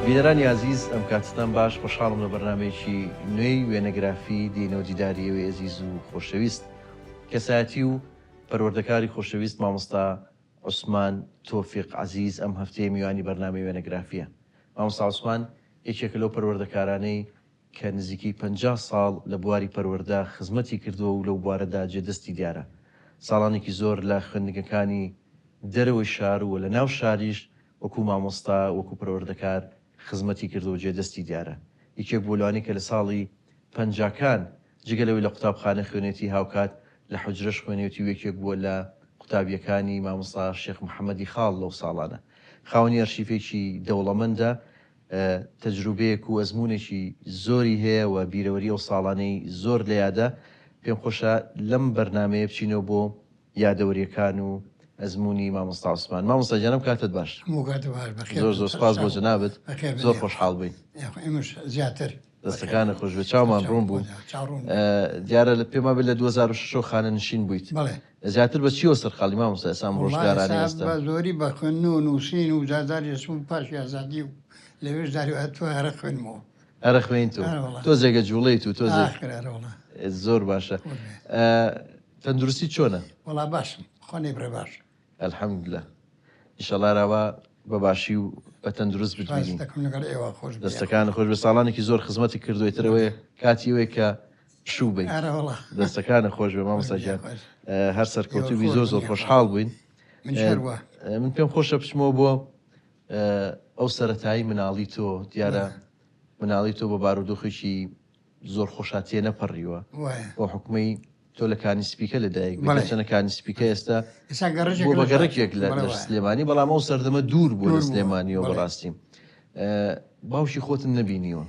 بینەرانی عزیز ئەم کاتتان باش خۆشحاڵم لە بەرنامەیەکی نوێی وێنەگرافی دینەوە دیداریەوەی ئەزیز و خۆشەویست کەسایەتی و پەروەردەکاری خۆشەویست مامۆستا عوسمان تۆفیق عزیز ئەم هەفتەیە میوانی بەرنامەی وێنەگرافیە. مامۆستا عوسمان یەکێکە لەو پەروەردەکارانەی کە نزیکی 50 ساڵ لە بواری پەروەردە خزمەتی کردووە و لەو بوارەدا جێدەستی دیارە. ساڵانێکی زۆر لە خوێندنگەکانی دەرەوەی شار و لە ناو شاریش وەکو مامۆستا وەکو پەروەردەکار خزمەتی کردو و جێدەستی دیارە. یەکێک بۆ لەوانی کە لە ساڵی 50کان جگەلەوەی لە قوتابخانە خوێنێتی هاوکات لە حوجرەش خوێنێتی و یەکێک بووە لە قوتابیەکانی مامۆستا شێخ محەممەدی خاڵ لەو ساڵانە. خاوەنی ئەرشیفێکی دەوڵەمەندە، تەجروبەیەک و ئەزمونێکی زۆری هەیە و بیرەوەری ئەو ساڵانەی زۆر لە یادە. پێم خۆشە لەم بەرنمەیە بچینەوە بۆ یادەوەریەکان و ئەزمموی مامۆستا عوسمان. مامۆستا جانم کاتت باش. زۆر زۆر سپاس بۆ جەنابەت، زۆر خۆشحاڵ بووین. زیاتر دەستەکانە خۆش بێ، چاومان ڕوون بوو. دیارە لە پێما بێت لە 2006 خانە نشین بوویت. زیاتر بە چیەوە سەرخاڵی مامۆستا ئێسام ڕۆژگارانی ئێستا؟ بە زۆری بە خوێندن و نووسین و جازاری چوون پاش ئازادی و لەوێش داری تۆ هەرە خوێنمەوە. هەرە خوێن تۆ زێگە جوڵیت و تۆ زۆر باشە. تەندروستی چۆنە؟ وەڵا باشم، خۆنێ برێ باش. ئەلحەمدوللا. ئیشەڵا راوە بە باشی و بە تەندروست بتبینین. دەستەکان خۆش بە ساڵانێکی زۆر خزمەتی کردوێتەوەی کاتیەوەی کە شوو بین. دەستەکانە خۆش بێ مامۆستا گیان، هەر سەرکەوتوبی زۆر زۆر خۆشحاڵ بووین. من پێم خۆشە بچمەوە بۆ ئەو سەرەتایی مناڵی تۆ. دیارە مناڵی تۆ بە بارودۆخێکی زۆر خۆشاتیە نەپەڕیوە بۆ حکومەی تۆ لە کانیسپیکە لەدایک چەنە کانیسپیکە ئێستا بۆ بەگەڕێکێک لە سلێمانی، بەڵام ئەو سەردەمە دوور بوو لە سلێمانیەوە بەڕاستیم. باوشی خۆتن نەبینیوە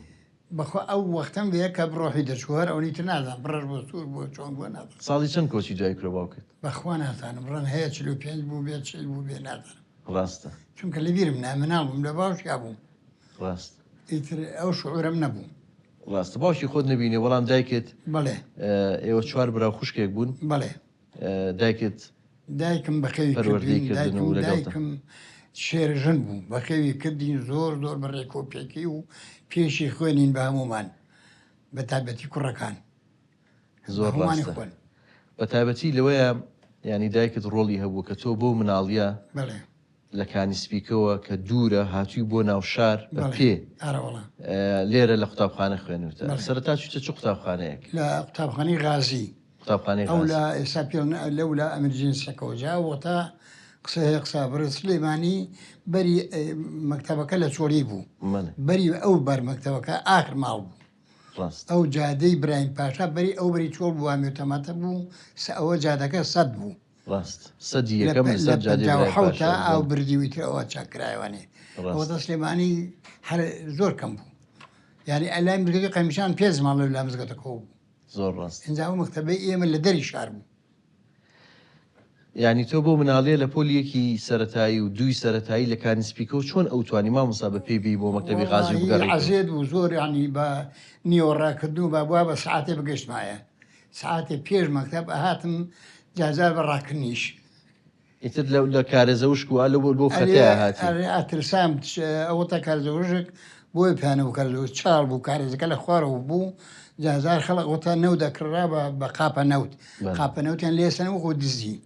بەخوا ئەو وەختەم بێ کە بڕۆحی دەچوەر ئەو نیتر نازان بڕژ بۆ سوور بۆ چۆن بۆ نازان. ساڵی چەند کۆچی دوای کرۆ باوکت؟ بەخوا نازانم، ڕەن هەیە 45 بوو بێت 40 بوو بێ نازانم. ڕاستە چونکە لەبیرم مناڵ بووم لە باوشیا بووم. ڕاست ئیتر ئەو شعورم نەبوو. ڕاستە باوشی خۆت نبینێ، بەڵام دایکت بەڵێ ئێوە چوار برا خوشکێک بوون. بەڵێ دایکم بەخێوی دایکم شێرژن بوو، بەخێوی کردین زۆر زۆر بەڕێ کۆپێکی و پێشی خوێنین بە هەمومان بە تایبەتی کوڕەکان زۆر ڕاستە. بە تایبەتی لەوەیە ینی دایکت ڕۆڵی هەبوو کە تۆ بۆ مناڵیە لە کانیسپیکەوە کە دوورە هاتووی بۆ ناو شار بە پێ لێرە لە قوتابخانە خوێنوتە. سەرەتا چیتە چ قوتابخانەیەک؟ لە قوتابخانەی غازی، قوتابخانەی ئەو لە ئێستا پێ لەولا ئەمرجنسەکەەوە جاوەتا قسە هەیە قسا بڕ سلێمانی بەری مەکتەبەکە لە چۆری بوو، بەری ئەو بەر مەکتەبەکە ئاخر ماڵ بوو. ئەو جادەی برایم پاشا بەری ئەو بەری چۆڵ بوو ئامێتەماتە بوو، ئەوە جادەکە سەد بوو. ڕاست سەدی یەکەم حوتە ئاو بردیویتر ئەوە چاکرایوانێ. ئەوەتە سلێمانی هەر زۆر کەم بوو، یعنی ئەلای مزگەوتی قەمیشان پێنج ماڵ لە مزگەوتەکە بوو. زۆر ڕاست. ئینجا ئەو مەکتەبەی ئێمە لە دەری شار بوو. یعنی تۆ بۆ مناڵێ لە پۆلیەکی سەرەتایی و دووی سەرەتایی لە کانیسپیکە و چۆن ئەوتوانی مامۆستا بە پێی بی بۆ مەکتەبی غازی بگەڕێیت؟ عەزێت بوو زۆر، ینی بە نیوەڕاکردوو بە بوا بە سعاتێ بگەشتمایە، سعاتێ پێش مەکتەب ئەهاتم جازار بە ڕاکردنیش. ئیتر لە کارێزەوشک و ئالە بۆ خەتەیە هاتی ئاترسام ئەوە تا کارزەوژک بۆی پیانە و کارزەوە چاڵ بوو، کارێزەکە لە خوارەوە بوو، جازار خەڵق وەتا نەو دەکڕا بە قاپە نەوت، قاپە نەوتیان لێسەن وەخۆ دزی.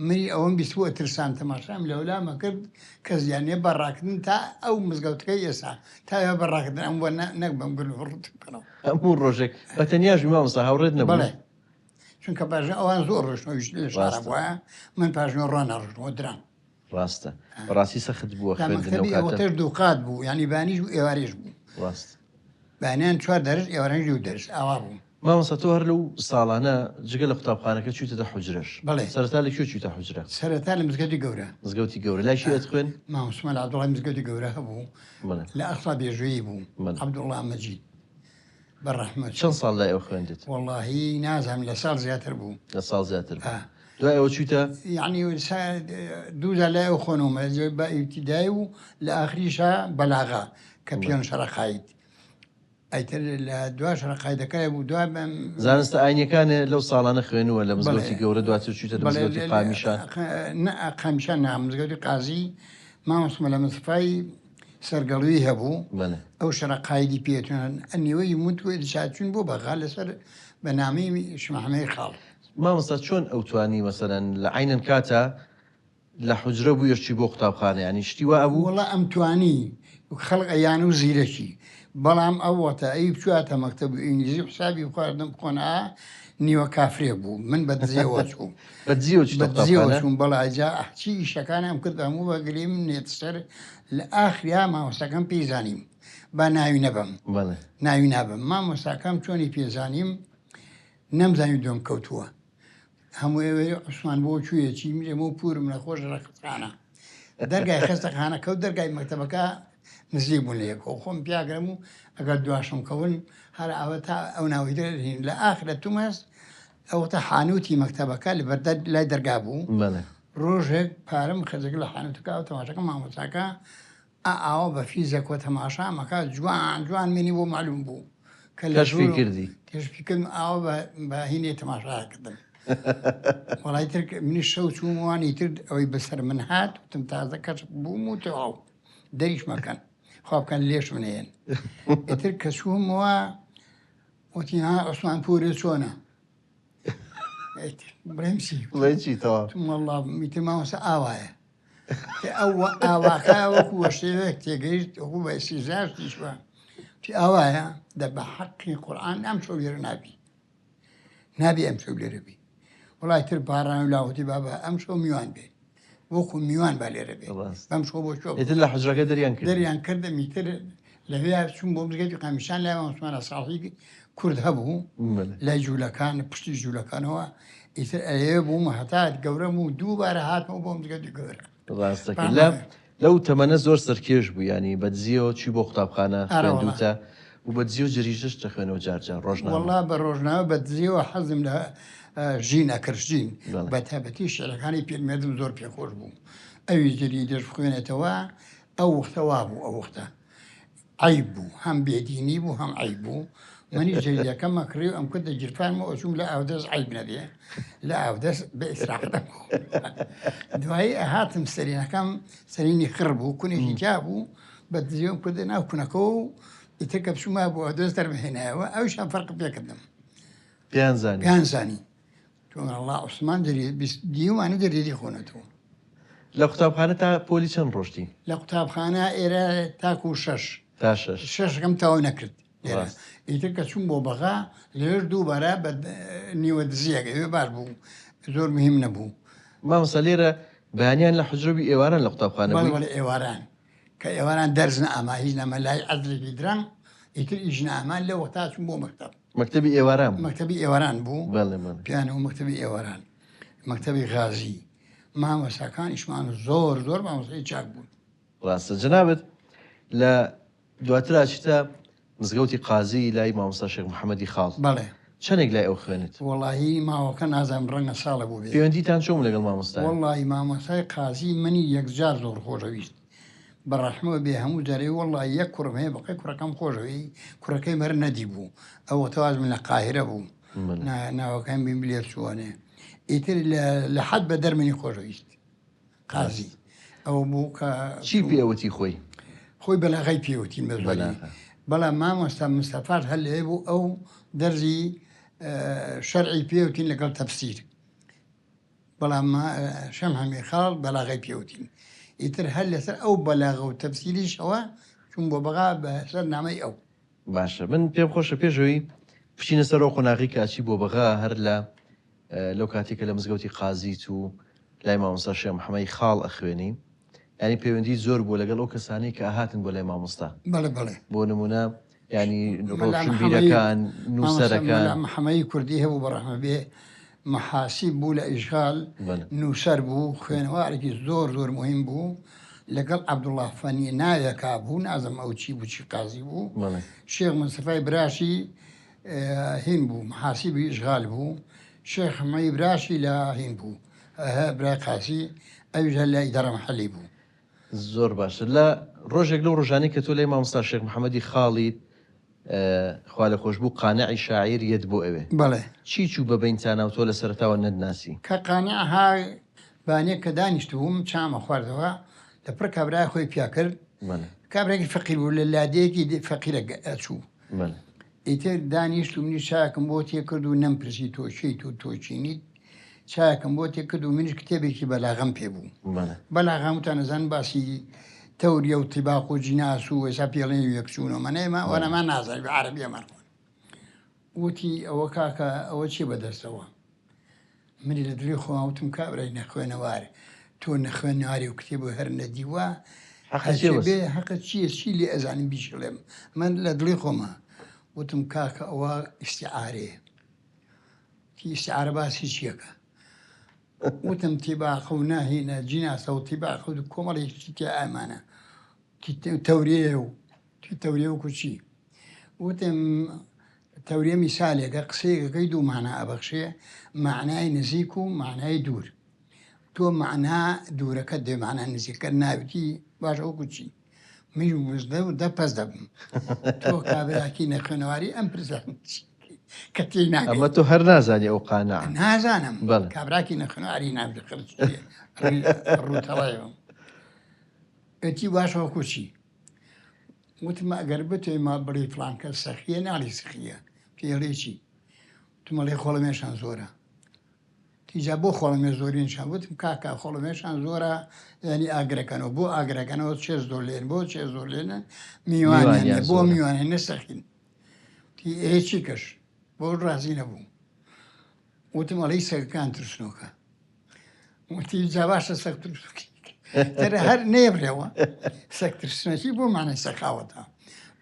مری ئەوم بیستوە ترسان تەماشام لەولامە کرد کە زیانێ بەڕاکردن تا ئەو مزگەوتەکەی ئێستا تا بەڕاکردن ئەم بۆ نەک بەم گرن ڕوت بکەنەوە. ئەموو ڕۆژێک بە تەنیاژی مامۆستا هاوڕێت نەبوو؟ چونکە پاژنە ئەوان زۆر ڕۆژنەوەیش لە شارە بووە، من پاژنەوە ڕۆنەڕژنەوە درام. ڕاستە بەڕاستی سەخت بووە خوێندنەوە دووقات بوو، ینی بانیش و ئێوارێش بوو. ڕاست بانیان چوار دەرس ئێوارەنج دوو دەرس ئاوا بوو. مامۆستا تۆ هەر لەو ساڵانە جگە لە قوتابخانەکە چوویتە حوجرەش؟ بەڵێ. سەرەتا لەکوێ چوویتە حوجرە؟ سەرەتا لە مزگەوتی گەورە. مزگەوتی گەورە لای شی ئەتخوێن؟ مام عوسمان عەبدوڵڵای مزگەوتی گەورە هەبوو، لە ئەخلا بێژوەیی بوو، عەبدوڵڵا مەجید بەڕەحمەت. چەند ساڵ لای ئەو خوێندت؟ وەڵڵاهی نازانم لە ساڵ زیاتر بوو. لە ساڵ زیاتر بوو. دوای ئەوە چوویتە؟ یعنی دووجار لای ئەو خوێنەوەمە بە ئیبتیدایی و لە ئاخریشا بەلاغا کە پێیان شەرەقایت. ئەیتر لە دوا شەرەقایدەکەی بوو، دوای زانستە ئاینیەکانێ لەو ساڵانە خوێنووە لە مزگەوتی گەورە، دواتر چوویتە مزگەوتی قامیشان؟ قامیشان نا، مزگەوتی قازی. مام عوسمان لە مستفای سەرگەڵوی هەبوو بەڵێ ئەو شەڕە قایدی پێتونن ئەنیوەی وتوێ دچچون بۆ بەغا لەسەر بە نامی شمەحمەی خاڵ مامۆستا چۆن ئەو توانی مەسەرەن لە عینەن کاتە لە حوجرە بوو یەشتی بۆ قوتابخانە ینی شتی وا ئەبوو وڵا ئەم توانی خەڵق ئەیان و زیرەکی بەڵام ئەو وەتە ئەی بچواتە مەکتەب و ئینگلیزی حسابی خواردم بخۆنا نیوە کافرێ بوو من بەدزیەوە چوو بەدزیەوە بەڵاجا ئەحچی ئیشەکانم کرد هەموو بەگری من نێتسەر لە ئاخریا مامۆستاکەم پێیزانیم با ناوی نەبم ناوی نابم مامۆستاکەم چۆنی پێزانیم نەمزانی دۆم کەوتووە هەموو ئێوێ عوسمان بۆ کوێیەکی میرێمە و پورم نەخۆش ڕەخستانە دەرگای خستەخانە کەوت دەرگای مەکتەبەکە نزیک بوون لە یەکەوە خۆم پیاگرم و ئەگەر دواشم کەون هەر ئەوە تا ئەو ناویدرین لە ئاخرە تومەس ئەوتە حانوتی مەکتەبەکە لە بەردە لای دەرگا بوو ڕۆژێک پارم خەجێک لە حانوتەکە و تەماشەکە مامۆستاکە ئاوە بە فیزەکۆ تەماشا مەکە جوان جوان منی بۆ معلوم بوو کە کەشفی کردی کەشفیکردم ئاوە بە هینێ تەماشاکردم وڵای تر منی شەو چووموانی تر ئەوەی بەسەر من هات وتم تازە کەس بووم و تەواو دەریش مەکەن خوا بکەن لێش منێن ئیتر کە چوومەوە وتی ها عوسمان پورێ چۆنە برێمسی وەڵڵا میتر مامۆستا ئاوایە ئەو ئاواکە وەکو وە شێوەیەک تێگەیشت وەکو بە ئیسیزاشتیش بە تی ئاوایە دە بە حەقی قورئان ئەم شەو لێرە نابی ئەم شەو لێرە بی وڵای تر پاڕان و لاوتی بابە ئەم شەو میوان بێ وەکو میوان با لێرە بێ بەم شەو بۆ شۆ لە حوجرەکە دەریان کردە میتر لەوێ چوون بۆ مزگەوتی قامیشان لای عوسمانە ساڵحی کورد هەبوو لای جوولەکان پشتی جوولەکانەوە ئیتر ئەوێ بوومە هەتا گەورەم و دووبارە هاتمەوە بۆ مزگەوتی گەورە ڕاستەکە لەو تەمەنە زۆر سەرکێش بوو ینی بەدزیەوە چی بۆ قوتابخانە خوێندوتە و بەدزی و جریشش دەخوێنەوە جارجار ڕۆژنامە وەڵا بە ڕۆژنامە بەدزیەوە حەزم لە ژین ئەکردژین بە تابەتی شعرەکانی پێرمێردم زۆر پێخۆش بوو ئەوی جری دەش بخوێنێتەوە ئەو وەختەوا بوو ئەو وەختە عیب بوو هەم بێدینی بوو هەم عیب بوو منی جەریدەکەم مەکڕی و ئەم کردە گیرفانمەوە ئەچووم لە ئاودەست عیب نەبێ لە ئاودەست بە ئیسراحەتە دوایی ئەهاتم سەرینەکەم سەرینی خڕ بوو کونێکی جا بوو بەدزیەوەم کردە ناو کونەکەەوە و ئیتر کە بچوومە بۆ ئەودەست دەربهێنایەوە ئەویشان فەرق پێکردم پیانزانی الله عوسمان دیوانە دەریدی خۆنەتەوە لە قوتابخانە تا پۆلی چەند ڕۆشتی لە قوتابخانە ئێرە تاکو شەشەکەم تاوا نەکرد ئیتر کە چوون بۆ بەغا لێش دووبارە بە نیوە دزیەکە ئێوێ باش بوو زۆر مهم نەبوو مامۆستا لێرە بەیانیان لە حوجرەبی ئێواران لە قوتابخانە بەڵێ ئێواران کە ئێواران دەرز نەئاما هیچ نەمە لای عەزلێکی درەنگ ئیتر ئیش نەئامان لە وەختا چوون بۆ مەکتەبی ئێواران مەکتەبی ئێواران بوو پیانەوە مەکتەبی ئێواران مەکتەبی غازی مامۆستاکانیشمان زۆر زۆر مامۆستای چاک بوون ڕاستە جەنابەت لە دواتر ئاچیتە مزگەوتی قازی لای مامۆستا شێخ محەممەدی خاڵ بەڵێ چەندێک لای ئەو خوێنێت وەڵاهی ماوەکە نازانم ڕەنگە ساڵە بوو بێ پەیوەندیتان چۆن لەگەڵ مامۆستا وەڵاهی مامۆستای قازی منی یەکجار زۆر خۆشەویست بەڕەحمەوە بێ هەموو جارەی وەڵی یەک کوڕم هەیە بەقی کوڕەکەم خۆشەوی کوڕەکەی مەر نەدی بوو ئەوە تەواز من لە قاهرە بوو ناوەکان بیم لێر چوانێ ئیتر لە حەد بە دەرمنی خۆشەویست قازی ئەو بوو کە چی پێوەتی خۆی بەلاغی پێوتین بەزوەلی بەڵام مامۆستا مستەفات هەر لێ بوو ئەو دەرزی شەرعی پێوتین لەگەڵ تەفسیر بەڵام شەمحەمی خاڵ بەلاغی پێوتین ئیتر هەر لەسەر ئەو بەلاغە و تەفسیریشەوە چون بۆ بەغا بەسەر نامەی ئەو باشە من پێم خۆشە پێشەوەی پشتینە سەر ئەو قۆناغی کاچی بۆ بەغا هەر لەو کاتێکە لە مزگەوتی قازیت و لای مامۆستا شێخ محەممەدی خاڵ ئەخوێنی ینی پەیوەندی زۆر بوو لەگەڵ ئەو کەسانی کە هاتن بۆ لای مامۆستا بۆ نمونە ینی ڕۆشنبیرەکان نووسەرەکان محەممەدی کوردی هەبوو بەڕەحمە بێ مەحاسیب بوو لە ئیشغال نووسەر بوو خوێنەوارێکی زۆر زۆر مهم بوو لەگەڵ عەبدوڵڵاه فەنی ناوێکا بوو نازم ئەو چی بوو چی قازی بوو شێخ مستەفای براشی هین بوو محاسیبی ئیشغال بوو شێخ حەمەدی براشی لە هین بوو برای قاسی ئەویش هەر لە ئیدارە مەحەلی بوو زۆر باشە لە ڕۆژێک لەو ڕۆژانەی کە تۆ لای مامۆستا شێخ محەممەدی خاڵی خوا لە خۆش بوو قانعی شاعیر یەت بۆ ئەوێ بەڵێ چی چوو بە بەینتانە و تۆ لە سەرتاوە نەدناسی کە قانع ها بانێک کە دانیشت بووم چامە خواردەوە لە پڕ کابرای خۆی پیا کرد کابراێکی فەقیر بوو لە لادەیەکی فەقیرە ئەچوو بەڵێ ئیتر دانیشت و منی چاکم بۆ تێکرد و نەمپرسی تۆچیت و تۆچینیت چاکم بۆ تێکرد و منیش کتێبێکی بەلاغەم پێبوو بەڵێ بەلاغەمتان نەزان باسی تەوریە و تیباق و جیناس و ێسا پێڵێن یەکچوونەوە منێمە وەنەمان نازانانی بە عەرەبیەمان وتی ئەوە کاکە ئەوە چی بەدەستەوە منی لە دڵی خۆم وتم کابرای نەخوێنەوارە تۆ نەخوێنواری و کتێبە هەر نەدیوە بێ حەقت چییە چی لێ ئەزانم بیشڵێم من لە دڵی خۆمە وتم کاکە ئەوە ئیستیعارەیە تی ئیستیعارە باسی چیەکە وتم تیباقە و ناهینە جیناسە و تیباقە و کۆمەڵێکی تیا ئامانە تەوریە و تەوریە وکو چی وتم تەوریە میسالێکە قسەیەکەکەی دوو معنە ئەبەخشێ معنای نزیک و معنای دوور تۆ معنا دوورەکە دێ معنە نزیکە ناویتی باش ئەوکو چی من وزدە و دە پەس دەبم تۆ کابراکی نەخوێنەواری ئەم پرسە کە تێی ناگەی ئەمە تۆ هەر نازانی ئەو قانع نازانم بەڵێ. کابراکی نەخوێنەواری ناوی خرج ڕووتەڵایەوە ئەتی باشە وەکو چی وتم ئەگەر بتوێ ما بڵێ فڵان کەس سەخیە ناڵی سخیە پێڵێ چی تومەڵێ خۆڵەمێشان زۆرە تیجا بۆ خۆڵەمێ زۆرینشان وتم کاکا خۆڵەمێشان زۆرە ینی ئاگرەکەنەوە بۆ ئاگرەکەنەوە چێ زۆر لێن بۆ چێ زۆر لێنە میوانیان بۆ میوانێ نەسەخین تی ئێچی کەش بۆ ڕازی نەبوو وتم ئەڵەی سەگەکان ترسنۆکە وتی جا باشە سەگ ترسوکی ترە هەر نێبرێەوە سەگ ترسنەکی بۆ مانای سەخاوەتە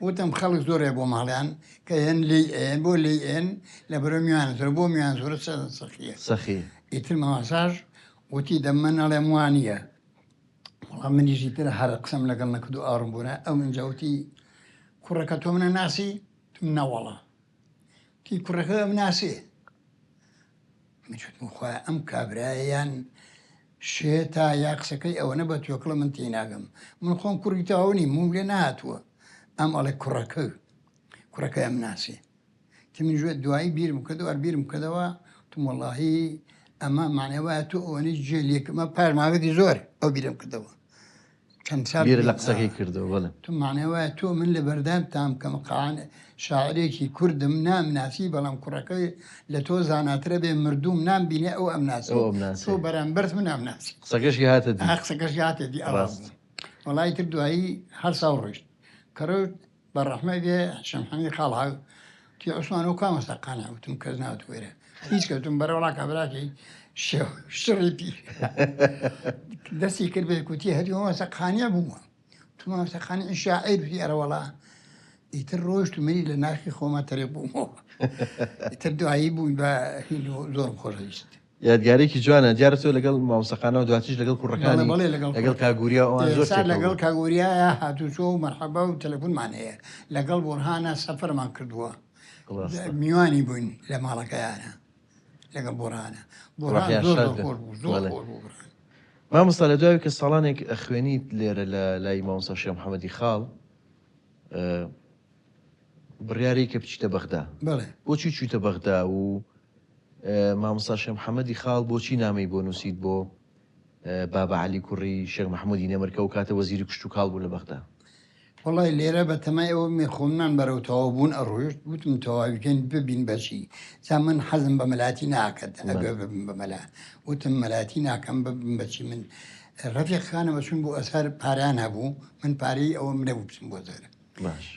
وتم خەڵک زۆرێ بۆ ماڵیان کە هێن لی ئێن بۆ لی ئێن لە بەرە میوانە زۆر بۆ میوان زۆرە سەخیە سەخی ئیتر مەواساژ وتی دەمەن ئەڵێ وانە وەڵام منیژی ترە هەر قسەم لەگەڵ نەکرد و ئاڕم بوونە ئەو منجاوتی کوڕەکە تۆ منە ناسی تم نەوەڵە تی کوڕەکە ئەم ناسێ منوتم خۆی ئەم کابرایەیان شێتا یا قسەکەی ئەوە نە بە تۆکڵە من تێی ناگەم من خۆم کوڕی تاوەنی موم لێ نهاتووە ئەم ئەڵێ کوڕەکە ئەم ناسێ تی من ژێت دوایی بیرم کردەوە بیرم کردەوە تم وەڵاهی ئەمە معنەوە تۆ ئەوەنی جێ لێکمە پارماگەتی زۆر ئەو بیرم کردەوە چەند ساڵ بیر لە قسەکەی کردەوە بەڵێ تو معنەوە تۆ من لە بەردام تام کەم قاان شاعرێکی کوردم نامناسی بەڵام کوڕەکەی لە تۆ زاناترە بێ مردوم نامبینێ ئەو ئەم ناسی تۆ بەرامبەر من نامناسی قسەکەشی هاتە دی قسەکەش هاتێتی ئەڕاز وەڵای تر دوایی هەر ساڵ ڕۆیشت کەڕوت بە ڕەحمە بێ شەمحەمی خاڵها تی عوسمان و کامەستەقانە وتم کەس ناتوێرە هیچ کەوتم بەرەوەڵا کابراکی شڕی پیر دەستی کرد بێ کوتی هەری مەسەقانیە بووە تو مەسەقانی شاعیری ئەرەوەڵا ئیتر ڕۆیشت و منی لە ناخی خۆمە تەرێ بوومەوە ئیتر دوایی بووی بە زۆرم خۆشەویست یادگارێکی جوانە دیارە تۆ لەگەڵ مامۆستاقانەوە دواتیش لەگەڵ کوڕەکانی لەگەڵ کاگوریا ئەوان زۆر لەگەڵ کاگوریایە هاتوچۆ و مەرحەبا و تەلەفۆنمان هەیە لەگەڵ بۆرهانە سەفەرمان کردووە میوانی بووین لە ماڵەکەیانە لەگەڵ بۆرهانە مامۆستا لە دوای کە ساڵانێک خوێنیت لێرە لە لای مامۆستا شێخ محەممەدی خاڵ بڕیارەی کە بچیتە بەغدا بۆچی چوویتە بەغدا و مامۆستا شێخ محەممەدی خاڵ بۆچی نامەی بۆ نووسیت بۆ بابە عەلی کوڕی شێخ مەحموودی نێمەرکە و کاتە وەزیری کشت و کاڵ بوو لە بەغدا وڵی لێرە بە تەمای ئەوە میخۆممان بەرەو تەواو بوون ئەڕۆیشت وتم تەواویکەین ببین بەچی جا من حەزم بە مەلاتی ناکرد ئەگە ببم بە مەلا وتم مەلاتی ناکەم ببم بەچی من ڕەفیقخانەوە چون بۆ ئەسەر پاریان هەبوو من پارەی ئەوە منەبوو بچم بۆ زۆرە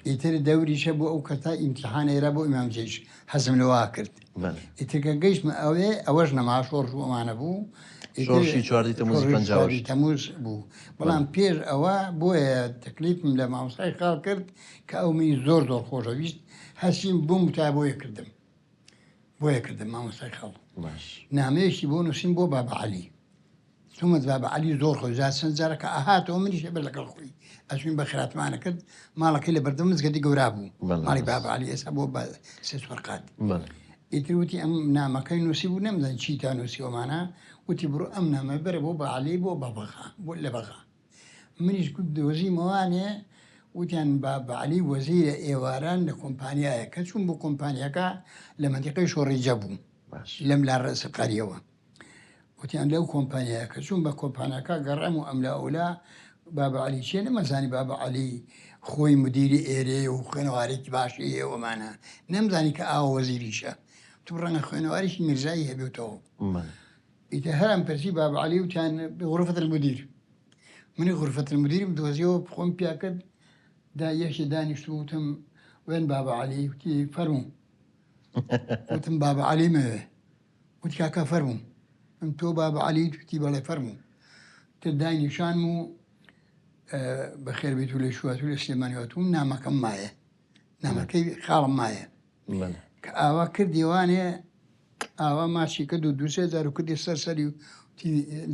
ئیتر دەوریشە بۆ ئەو کەتا ئیمتیحانێرە بۆ ئیمامجێش حەزم لەوا کرد ئیترکە گەیشتمە ئەوێ ئەوەش نەما شۆڕ ئەمانە بوو شۆڕشی 4 تەموز بوو بەڵام پێش ئەوە بۆیە تەکلیفم لە مامۆستای خاڵ کرد کە ئەو منی زۆر خۆشەویست هەستیم بووم تا بۆیە کردم مامۆستای خاڵ نامەیەکی بۆ نووسین بۆ بابە عەلی چوومە بابە عەلی زۆر خۆشات چەند جارەکە ئاهاتەوە منیشە بەر لەگەڵ خۆی ئەچوین بە خراتمانە کرد ماڵەکەی لە بەردەم مزگەوتی گەورا بوو ماڵی بابە عەلی ئێستا بۆ سێ سوەرقات ئیتر وتی ئەم نامەکەی نووسی بوو نەمدەن چی تا نووسیەوەمانە وتی بڕۆ ئەم نامە بەرە بۆ بە عەلی بۆ بەبەغا بۆ لە بەغا منیش دۆزیمەوانێ وتیان بابە عەلی وەزیرە ئێواران لە کۆمپانیایە کە چوون بۆ کۆمپانیەکە لە مەنتیقەی شۆڕیجە بوو لەم لا ڕێسەقاریەوە وتیان لەو کۆمپانیایە کە چوون بە کۆمپانیەکە گەڕەم و ئەملا ئەولا بابا علی چیە نەمەزانی بابا علی خۆی مدیری ئێرێ و خوێنەوارێکی باشی ئێوەمانە نەمزانی کە ئاوە وەزیریشە تو ڕەنگە خوێنەواریشی میرزایی هەبێتەوە ئیتر هەرم پرسی بابا علی وتیان غرفة المدير منی غرفة المدير بدۆزیەوە خۆم پیا کرد دا یەشی دانیشت وتم وێن بابا علی وتی فەرموو وتم بابا علی مەوێ وتی کاکە فەرموو من تۆ بابا علی وتی بەڵێ فەرموو تر دانیشان و بەخێر بێت و لێ شوات و لە سلێمانیواتوم نامەکەم مایە نامەکەی خاڵم مایە کە ئاوا کردیوانێ ئاوا ماچی کرد و 2000 کردی سەرسەری و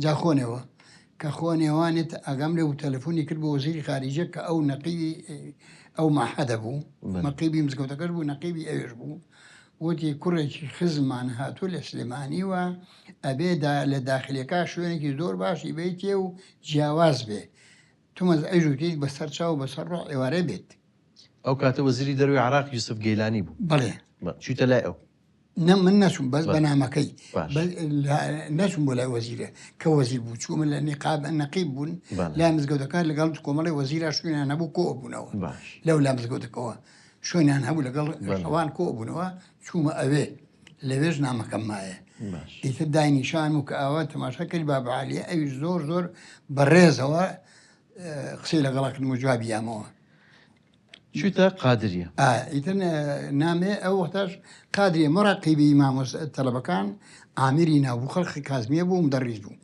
جا خۆنەوە کە خۆنێوانێت ئەگەم لێ و تەلەفۆنی کرد بۆ وەزیری خارجیە کە ئەو نەقیبی ئەو ماحەدە بوو مەقیبی مزگەوتەکەش بوو نەقیبی ئەوێش بوو وتی کوڕێکی خزمان هاتوو لە سلێمانیوە ئەبێدا لە داخلیەکە شوێنێکی زۆر باشی بیتێ و جیاواز بێ تومەز ئەیژوتیت بەسەر چاو بەسەر ڕۆ ئێوارە بێت ئەو کاتە وەزیری دەروی عراق یوسف گەیلانی بوو بڵێ چوویتە لای ئەو من نەچوم بەس بە نامەکەی نەچوم بۆ لای وەزیرە کە وەزیر بوو چوومە لە نەقیب بوون لا مزگەوتەکان لەگەڵ کۆمەڵی وەزیرا شوێنیان هەبوو کۆ بوونەوە لەو لا مزگەوتەکەەوە شوێنیان هەبوو لەگەڵ ئەوان کۆ بوونەوە چوومە ئەوێ لەوێژ نامەکەم مایە ئیتر داینیشان و کە ئاوا تەماشاکەی بابا عالیە ئەویش زۆر زۆر بەڕێزەوە قسەی لەگەڵاکردن و جوابی یامەوە چوویتە قادریە ئیتر نامێ ئەو وەختەش قادریە مەڕەقیبی تەلەبەکان ئامیری ناوبوو خەڵقی کازمیە بوو مدەڕیس بوو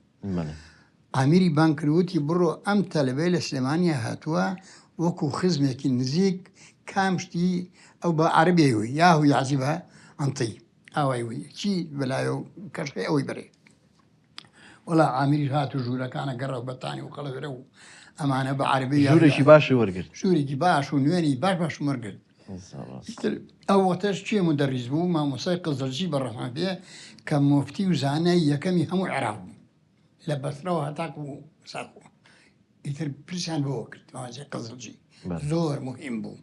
ئامیری بانکردوتی بڕۆ ئەم تەلەبەی لە سلێمانیا هاتووە وەکو خزمێکی نزیک کامشتی ئەو بە عەرەبیەوەی یاهو یعزیبە ئەنتی ئاوایوی چی بەلایە و کەشقی ئەوەی بەرێ وەڵا ئامیری هات و ژوورەکانە گەڕە و بەتانی و قەڵەوێرە و ئەمانە بە عەرەبی ژوورێکی باشی وەرگرت ژوورێکی باش و نوێنی باش وەرگرت ئەو وەختەش چیە مدەڕیس بوو مامۆسای قزلجی بەڕەحمەت بێ کە موفتی و زانای یەکەمی هەموو عێراق بوو لە بەسرەوە هەتاکو و ساقووە ئیتر پرسیان بۆ کرد مامۆسای قزلجی زۆر مهم بوو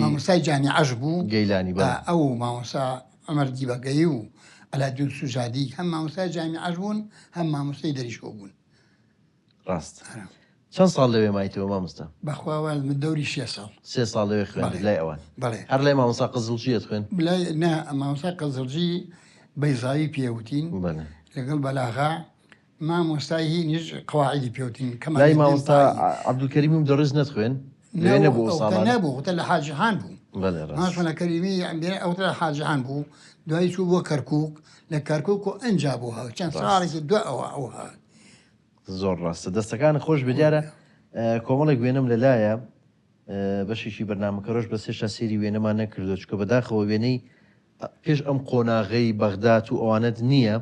مامۆسای جامیعەش بوو گەیلانی ئەو مامۆسا عومەر دیبەگەیی و ئەلادین سوجادی هەم مامۆسای جامیعەش بوون هەم مامۆسای دەریشۆ بوون ڕاست چەند ساڵ لەوێ مایتەوە مامۆستا بەخوا من دەوری 3 ساڵ لەوێ خوێن لای ئەوان هەر لای مامۆستا قزلجیت خوێن نا مامۆستا قزلجی بەیزاوی پێوتین لەگەڵ بەلاغا مامۆستای هینیش قەواعیدی پێوتین لای مامۆستا عەبدولکەریمی مدەڕیس نەتخوێن لەوێ نەبوو ساڵانە نەبوو وتە لە حاجیحان بوو ماشمەلە کەریمی ئەوتە لە حاجیحان بوو دوای چوو بۆ کەرکووک لە کەرکووک و ئەنجا بوو هاو چەند ساڵێکی دو ئەو هات زۆر ڕاستە دەستەکان خۆش بەدیارە کۆمەڵێک وێنەم لەلایە بەشێکی بەرنامەکە ڕۆژ بە سێشە سێری وێنەمان نەکردو چکە بەداخەوە وێنەی پێش ئەم قۆناغەی بەغداد و ئەوانەت نییە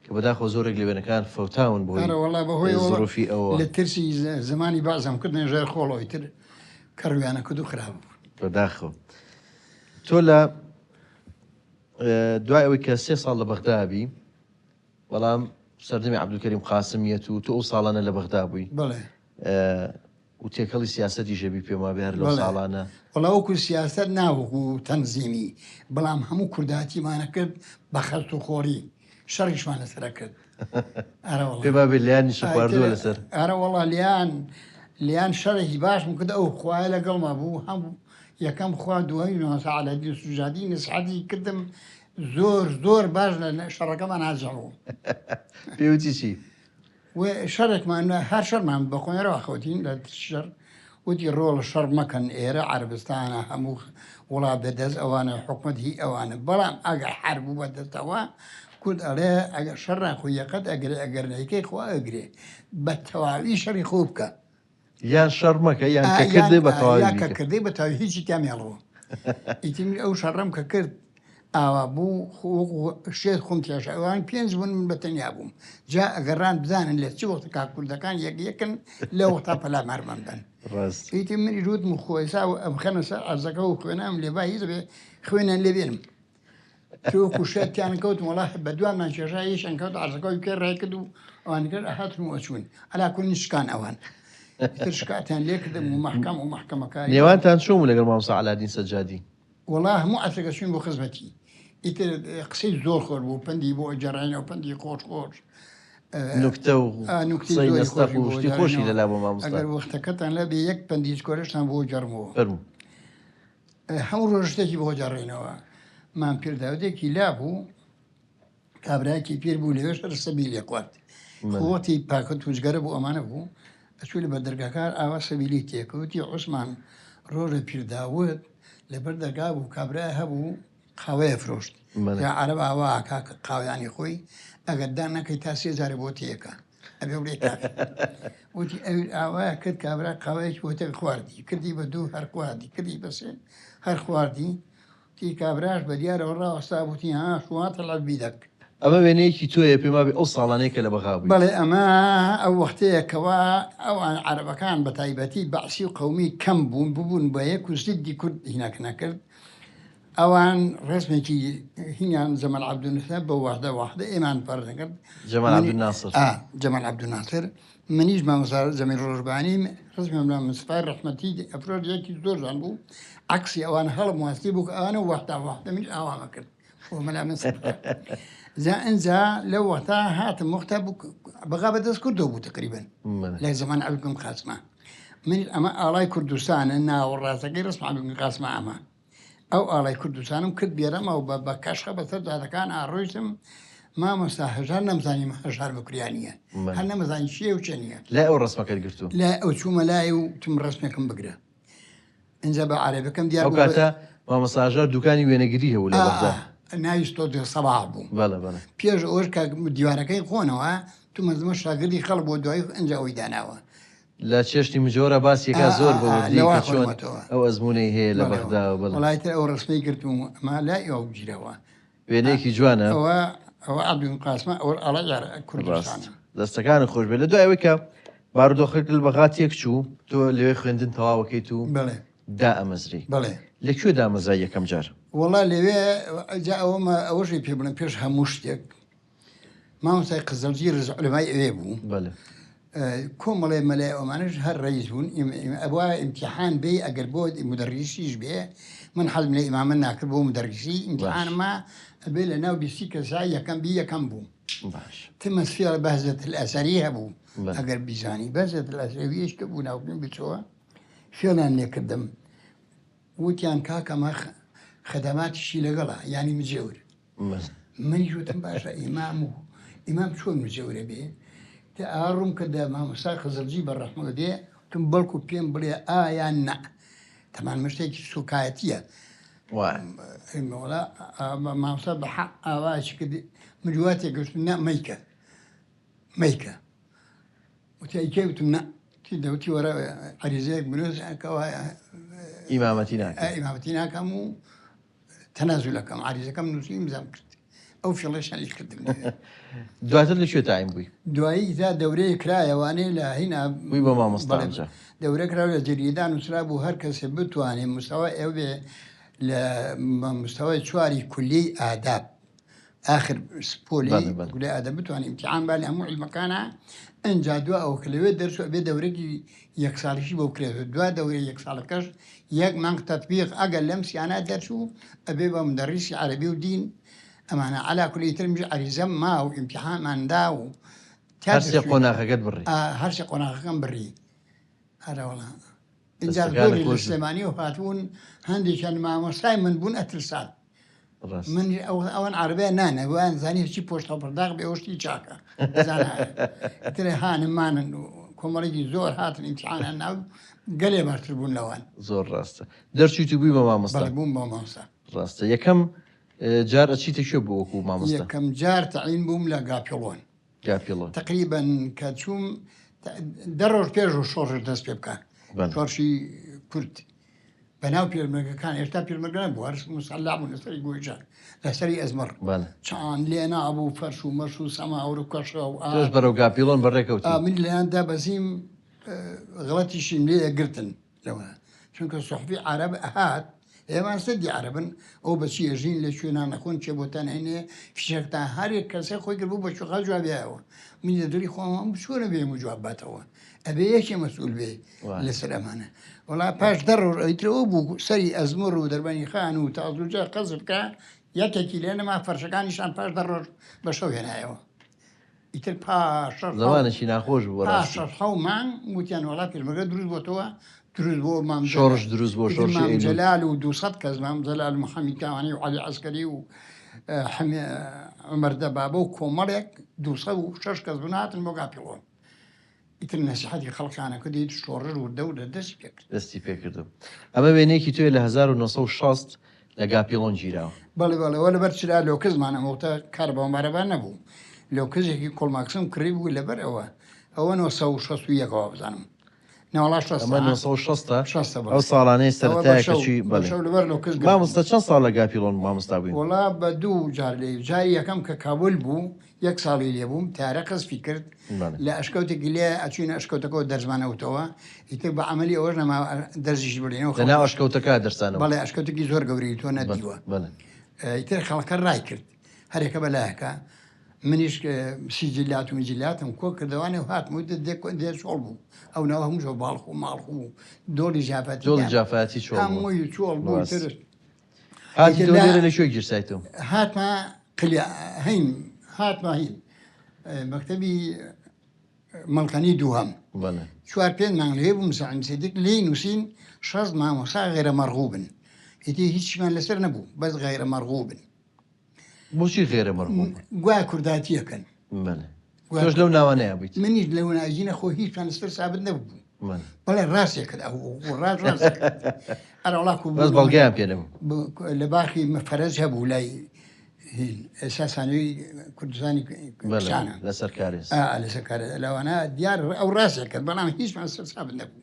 کە بەداخەوە زۆرێک لە وێنەکان فەوتاون بۆی زۆرۆفی ئەوە لە ترسی زمانی بازەمکردن ژێر خۆڵەوەی تر کەڕویانە کرد و خراپ بەداخەوە تۆ لە دوای ئەوەی کە 3 ساڵ لە بەغدابی بەڵام سەردەمی عەبدولکەریم قاسمیەت و تۆ ئەو ساڵانە لە بەغدا بووی و تێکەڵی سیاسەتی ژەبی پێما بێر لەو ساڵانە وەڵاوەکو سیاست ناوەکو تەنزیمی بەڵام هەموو کورداتیمانە کرد بە خەرت و خۆری شەڕیشمان لەسەرە کرد پێ بابێ لیانی شەخواردووە لەسەر ئارە وەڵا لیان شەڕێکی باشم کرد ئەو خوایە لەگەڵما بوو هەموو یەکەم خوا دوای نواسە عەلادین سوجادی نسحەتی کردم زۆر باش لە شەڕەکەمان هاجەڕوو پێوتی چی؟ شەڕێکمان هەر شەرمان بە خۆیەرەوە خەوتین لە شەڕ وتی ڕۆڵ شەڕ مەکەن ئێرە عەربستانە هەموو وڵات بەدەست ئەوانە حکومەت هی ئەوانە بەڵام ئەگە حەربوو بەدەستەوە کورد ئەڵێ ئەگەر شەڕە خۆیەقەت ئەگرێ ئەگەر نەیکەی خوا ئەگرێ بە تەواوی شەڕی خۆ بکە یان شەڕ مەکە یان کە کردێ بە تەواوی کە کردەی بە تەواوی هیچی تامیاڵەوە ئیتر ئەو شەڕەم کە کرد ئاوا بوو شێت خۆم تێشە ئەوان 5 بوون من بەتەنیا بووم جا ئەگەڕان بزانن لە چی وەختە کا کوردەکان یەکن لە وەختا پەلا مەرمەم بن ئیتر منی ڕوتم خۆیسا و ئەم خەنە سەر ئەرزەکە و خوێنام لێبا هیچ بێ خوێنیان لێ بێنم تۆکو شێتیان کەوتم وەڵا بە دواممان کێشا یەشان کەوت ئەرزەکەی پێ ڕای کرد و ئەوان کرد هاتم وەچوون ئەلا کورنی شکان ئەوان تر شکاتیان لێ کردم و مەحکەم و مەحکەمەکە نێوانتان چۆم لەگەڵ مامۆستا عەلادین سەجادی وەڵا هەموو ئەسەکە چوین بۆ خزمەتی ئیتر قسەی زۆر خۆر بوو پەندی بۆ جەڕێنە و پەندی خۆش نکتە و قسەی نەستەق و شتی خۆشی لەلا بۆ مامۆستا. ئەگەر وەختەکەتان لە بێ یەک پەندیز کۆرەشتان بۆ جەڕمەوە فەرموو. هەموو ڕۆژ شتێکی بۆ جەڕێنەوە. مام پیرداودێکی لابوو کابراایکی پێر بوو لەوێش سەبی لێ خوارد. خۆتی پاکە توزگەرە بوو ئەمانە بوو ئەچوو لە بە دەرگاکار ئاوا سەبیلی تێکەوتی عوسمان ڕۆژە پیرداوت لەبەر دەرگا بوو کابرای هەبوو قاوەیە فرۆشت یا عەرەب ئاوا قاوەیانی خۆی ئەگەر دان نەکەی تا 3000 بۆ تێیەکە ئەبێ بڵێ وتی ئەوی ئاوایە کرد کابرا قاوەیەکی بۆ تێک خواردی کردی بە 2 هەر خواردی کردی بە 3 هەر خواردی تی کابراش بە دیارەوە ڕاوەستا بوتی ها شواتە لەبی دەک. ئەمە وێنەیەکی تۆیە پێم وابێ ئەو ساڵانەیە کە لە بەغا بووی. بەڵێ ئەمە ئەو وەختەیەکەوە ئەوان عەرەبەکان بە تایبەتی بەعسی و قەومی کەم بوون ببوون بە یەک و زیدی کورد هیناک نەکرد. ئەوان ڕسمێکی هینیان جەمال عەبدولناسر بە وەحدە ئێمان فەرز نەکرد. جەمال عەبدولناسر. جەمال عەبدولناسر منیش مامۆستا جەمیل ڕۆژبانی ڕسمێم لە مستەفای ڕەحمەتی ئەفرۆدیەکی زۆرجان بوو عەکسی ئەوان هەڵم واستی بوو کە ئەوانە وەحدە منیش ئاوامە کرد ومەلا من زا ئەنجا لەو وەختا هاتم وەختا بەغا بەدەست کردەوە بوو تقریبن لە زەمان عەبدولکەم قاسمە. من ئەمە ئاڵای کوردستانە ناوەڕاستەکەی ڕسم عەبدولکەم قاسمە ئەمە. ئەو ئاڵای کوردستانم کرد بێرەمەوە بە کەشخە بەسەر جادەکان ئاڕۆیشتم مامۆستا هەژار نەمزانیم هەژار بکریانیە هەر نەمەزانی چیە و چێ نییە. لای ئەو ڕسمەکەت گرتو؟ لای ئەو چوومە لای و تم ڕسمێکم بگرە. ئەنجا بە عەرەبەکەم دیار ئەو کاتە مامۆستا هەژار دوکانی وێنەگیری هەبوو لە بەغدا. ناویستۆ سەباح بوو. پێش ئەوەش کە دیوارەکەی خۆنەوە تو مەزمە شاگردی خەڵ بۆ دوای ئەنجا ئەوی داناوە. لە چێشتی مجۆرە باسیەکە زۆر بەوردی چۆن ئەو ئەزمونەی هەیە لە بەغدا و وڵایتر ئەو ڕسمەی گرتوم ئەمە لای ئەوە بگیرەوە. وێنەیەکی جوانە. ئەوە عەبدولکەم قاسمە ئەوە ئاڵای کوردستانە. دەستەکانت خۆش بێت لە دوایەوەی کە بارودۆخێک لە بەغا تێک چوو تۆ لەوێ خوێندن تەواوەکەیت و دا ئەمەزری. بەڵێ لەکوێ دامەزای یەکەم جار؟ وەڵا لەوێ جا ئەوەشی پێ بڵێم پێش هەموو شتێک مامۆستای قزەلجی ڕزعولەمای ئەوێ بوو کۆمەڵێ مەلای ئەومانش هەر ڕئیس بوون ئەوە ئیمتیحان بێ ئەگەر بۆ مدەریسیش بێ من حەزم لە ئیمامە ناکرد بۆ مدەریسی ئیمتیحانما ئەبێ لە ناو 20 کەسا یەکەم بی یەکەم بوو. تمەسفیە بەهزەت الئەسەری هەبوو ئەگەر بیزانی بەهزەت الئەسەریش کە بوو ناوبین بچەوە فێڵیان لێکردم وتیان کاکەمە خەدەماتیشی لەگەڵا ینی مجێور منیش وتم باشە ئیمام چۆن مجێورە بێ تا ئاڕوم کردە مامۆستا خزەلجی بەڕەحمەوە دێ تم بەڵکو پێم بڵێ ئایان نە تەمان مشتێکی سوکایەتیە مامۆستا بە حەق ئاوایشی کرد مجواتێک گەشت نە مەیکە وتی ئەیکێ وتم نە دەوتی وەرە عەریزەیەک بنووس کەوا ئیمامەتی ناکەم و تەنازولەکەم عەریزەکەم نووسی ئیمزام کرد ئەو فێڵەشان لێ کردم. دواتر لەکوێ تایم بووی؟ دوایی تا دەورەیە کرایەوانەیە لە هینا بووی بە مامۆستا دەورە کراوە لە جەریدە نووسرا بوو هەر کەسێ بتوانێت مستەوای ئەو بێ لە مستەوای 4 کولیەی ئاداب آخر سپۆلی کولیەی ئاداب بتوانێت ئیمتیحان با لە هەموو عیلمەکانە ئەنجا دوا ئەو کە لەوێ دەرچووە بێ دەورێکی یەک ساڵیشی بۆ کرێتەوە دوا دەورەی یەک ساڵەکەش یەک مانگ تەطبیق ئەگەر لەم سیانە دەرچوو ئەبێ بە مدەریسی عەرەبی و دین ئەمانە عەلا کولی تر عەریزەم ما و ئیمتیحانماندا و هەرسێ قۆناغەکەت بڕی هەرسێ قۆناغەکەم بڕی هەرەوەڵا ئینجا زۆری لە سلێمانی و هاتوون هەندێکیان مامۆستای من بوون ئەترسان من ئەوەن عەرەبیان نانە ویان زانی هیچی پۆشتە پڕداغ بێ ئەوشتی چاکە ترێ هانمانن و کۆمەڵێکی زۆر هاتن ئیمتیحانیان ناو گەلێ باشتر بوون لەوان. زۆر ڕاستە دەرچووی بووی بە مامۆستا؟ بووم بە مامۆستا. ڕاستە یەکەم جار ئەچیتە شوێ بوو وەکوو مامۆستا؟ یەکەم جار تەعین بووم لە گاپیڵۆن تقریبا کە چووم 10 ڕۆژ پێش و شۆڕش دەست پێ بکە شۆڕشی کورد بەناو پێرمەرگەکان هێشتا پێرمەرگەکان بوو هەر موسەڵا بوون لەسەری گۆیژان لەسەری ئەزمەڕ چاند لێ نابوو فەرش و مەش و سەماور و کەشە و بەرەو گاپیڵۆن بەڕێکەوتی من لەیاندا بەزیم غڵەتیشیم لێ ئەگرتن لەوە چونکە سوحفی عەرەب هات ئێمان سەدی عەرەبن ئەو بەچی ئەژین لە شوێنان نەخۆن چێ بۆتان هێنێ فیشەکتان هەرێک کەسێ خۆی کرد بوو بە چوخا جوابیایەوە من دەدوری خۆم چۆنە بێ جواب باتەوە ئەبێ یەکێ مەسئول بێ لەسەر ئەمانە وڵا پاش 10 ڕۆژ ئەیترەوە بوو سەری ئەزمڕ و دەربەنی خان و تازوجا قەزب بکە یەکێکی لێ نەما فەرشەکانیشان پاش 10 ڕۆژ بە شەو هێنایەوە ئیتر پاش زمانێکی ناخۆش بوو ڕاستی حومان وتیان وڵا پێشمەگە دروست بۆتەوە دروست بۆ مام شۆڕش دروست بۆ شۆڕشی ئەیلول جەلال و 200 کەس مام جەلال محەمید کاوانی و عەلی عەسکەری و عومەر دەبابە و کۆمەڵێک 206 کەس بوون هاتن بۆ گاپیڵۆن ئیتر نەسیحەتی خەڵکانە کە دێت شۆڕژ و دەورە دەستی پێکردم ئەمە وێنەیەکی توێ لە 1960 لە گاپیڵۆن گیراوە بەڵێ بەڵێەوە لەبەر چرا لۆکزمانەمەوتە کار بەمارەبان نەبوو لۆکزێکی کۆڵماکسم کڕی بوو لەبەر ئەوە 1960ەوە بزانم ناوەڵا 1960 ئەو ساڵانەی سەرەتایەکەچی مامۆستا چەند ساڵ لە گاپیڵۆن مامۆستا بووین وڵا بە دوو جار لێ جاری یەکەم کە کابل بوو یەک ساڵی لێبووم تارە قەزفی کرد لە ئەشکەوتێکی لێ ئەچوینە ئەشکەوتەکەەوە دەرزمانەوتەوە ئیتر بە عملی ئەوەش نەما دەرزیش بڵێنەوە لەناو ئەشکەوتەکە دەرسانەوە بەڵێ ئەشکەوتێکی زۆر گەوری تۆ نەدیوە ئیتر خەڵکە ڕای کرد هەرێکە بەلایەکە منیش سیجلات و میجلاتم کۆ کردوانێ و هاتمووی دێ چۆڵ بوو ئەو ناوە هەمووشەوە باڵخ و ماڵخ و دۆڵی جافاتی هەمووی چۆڵ بوو هاتی لێرە لە شوێ گیرسایتەوە هاتمە هەین هاتمە هین مەکتەبی مەڵکەنی دووهەم چوار پێنج مانگ لێ بووم سەعیدێک لێی نووسین 6 مامۆستا غێرە مەرغوبن ئیتی هیچمان لەسەر نەبوو بەس غێرە مەرغوبن بۆچی غێرە مەرغوب گوای کورداتیەکەن تۆش لەو ناوانەیە بوویت منیش لەو ناژینە خۆ هیچمان لەسەر سابت نەبوو بەڵێ ڕاستێکرد ڕاست ئەرەوڵاکو بەس بەڵگەیان پێ نەبوو لە باخی مەفەرەج هەبوو لای ئێساسانەوەی کوردستانی شانە لەسەر کارێز لەسەر کار لەوانە دیار ئەو ڕاستێک کرد بەڵام هیچمان سەر سابت نەبوو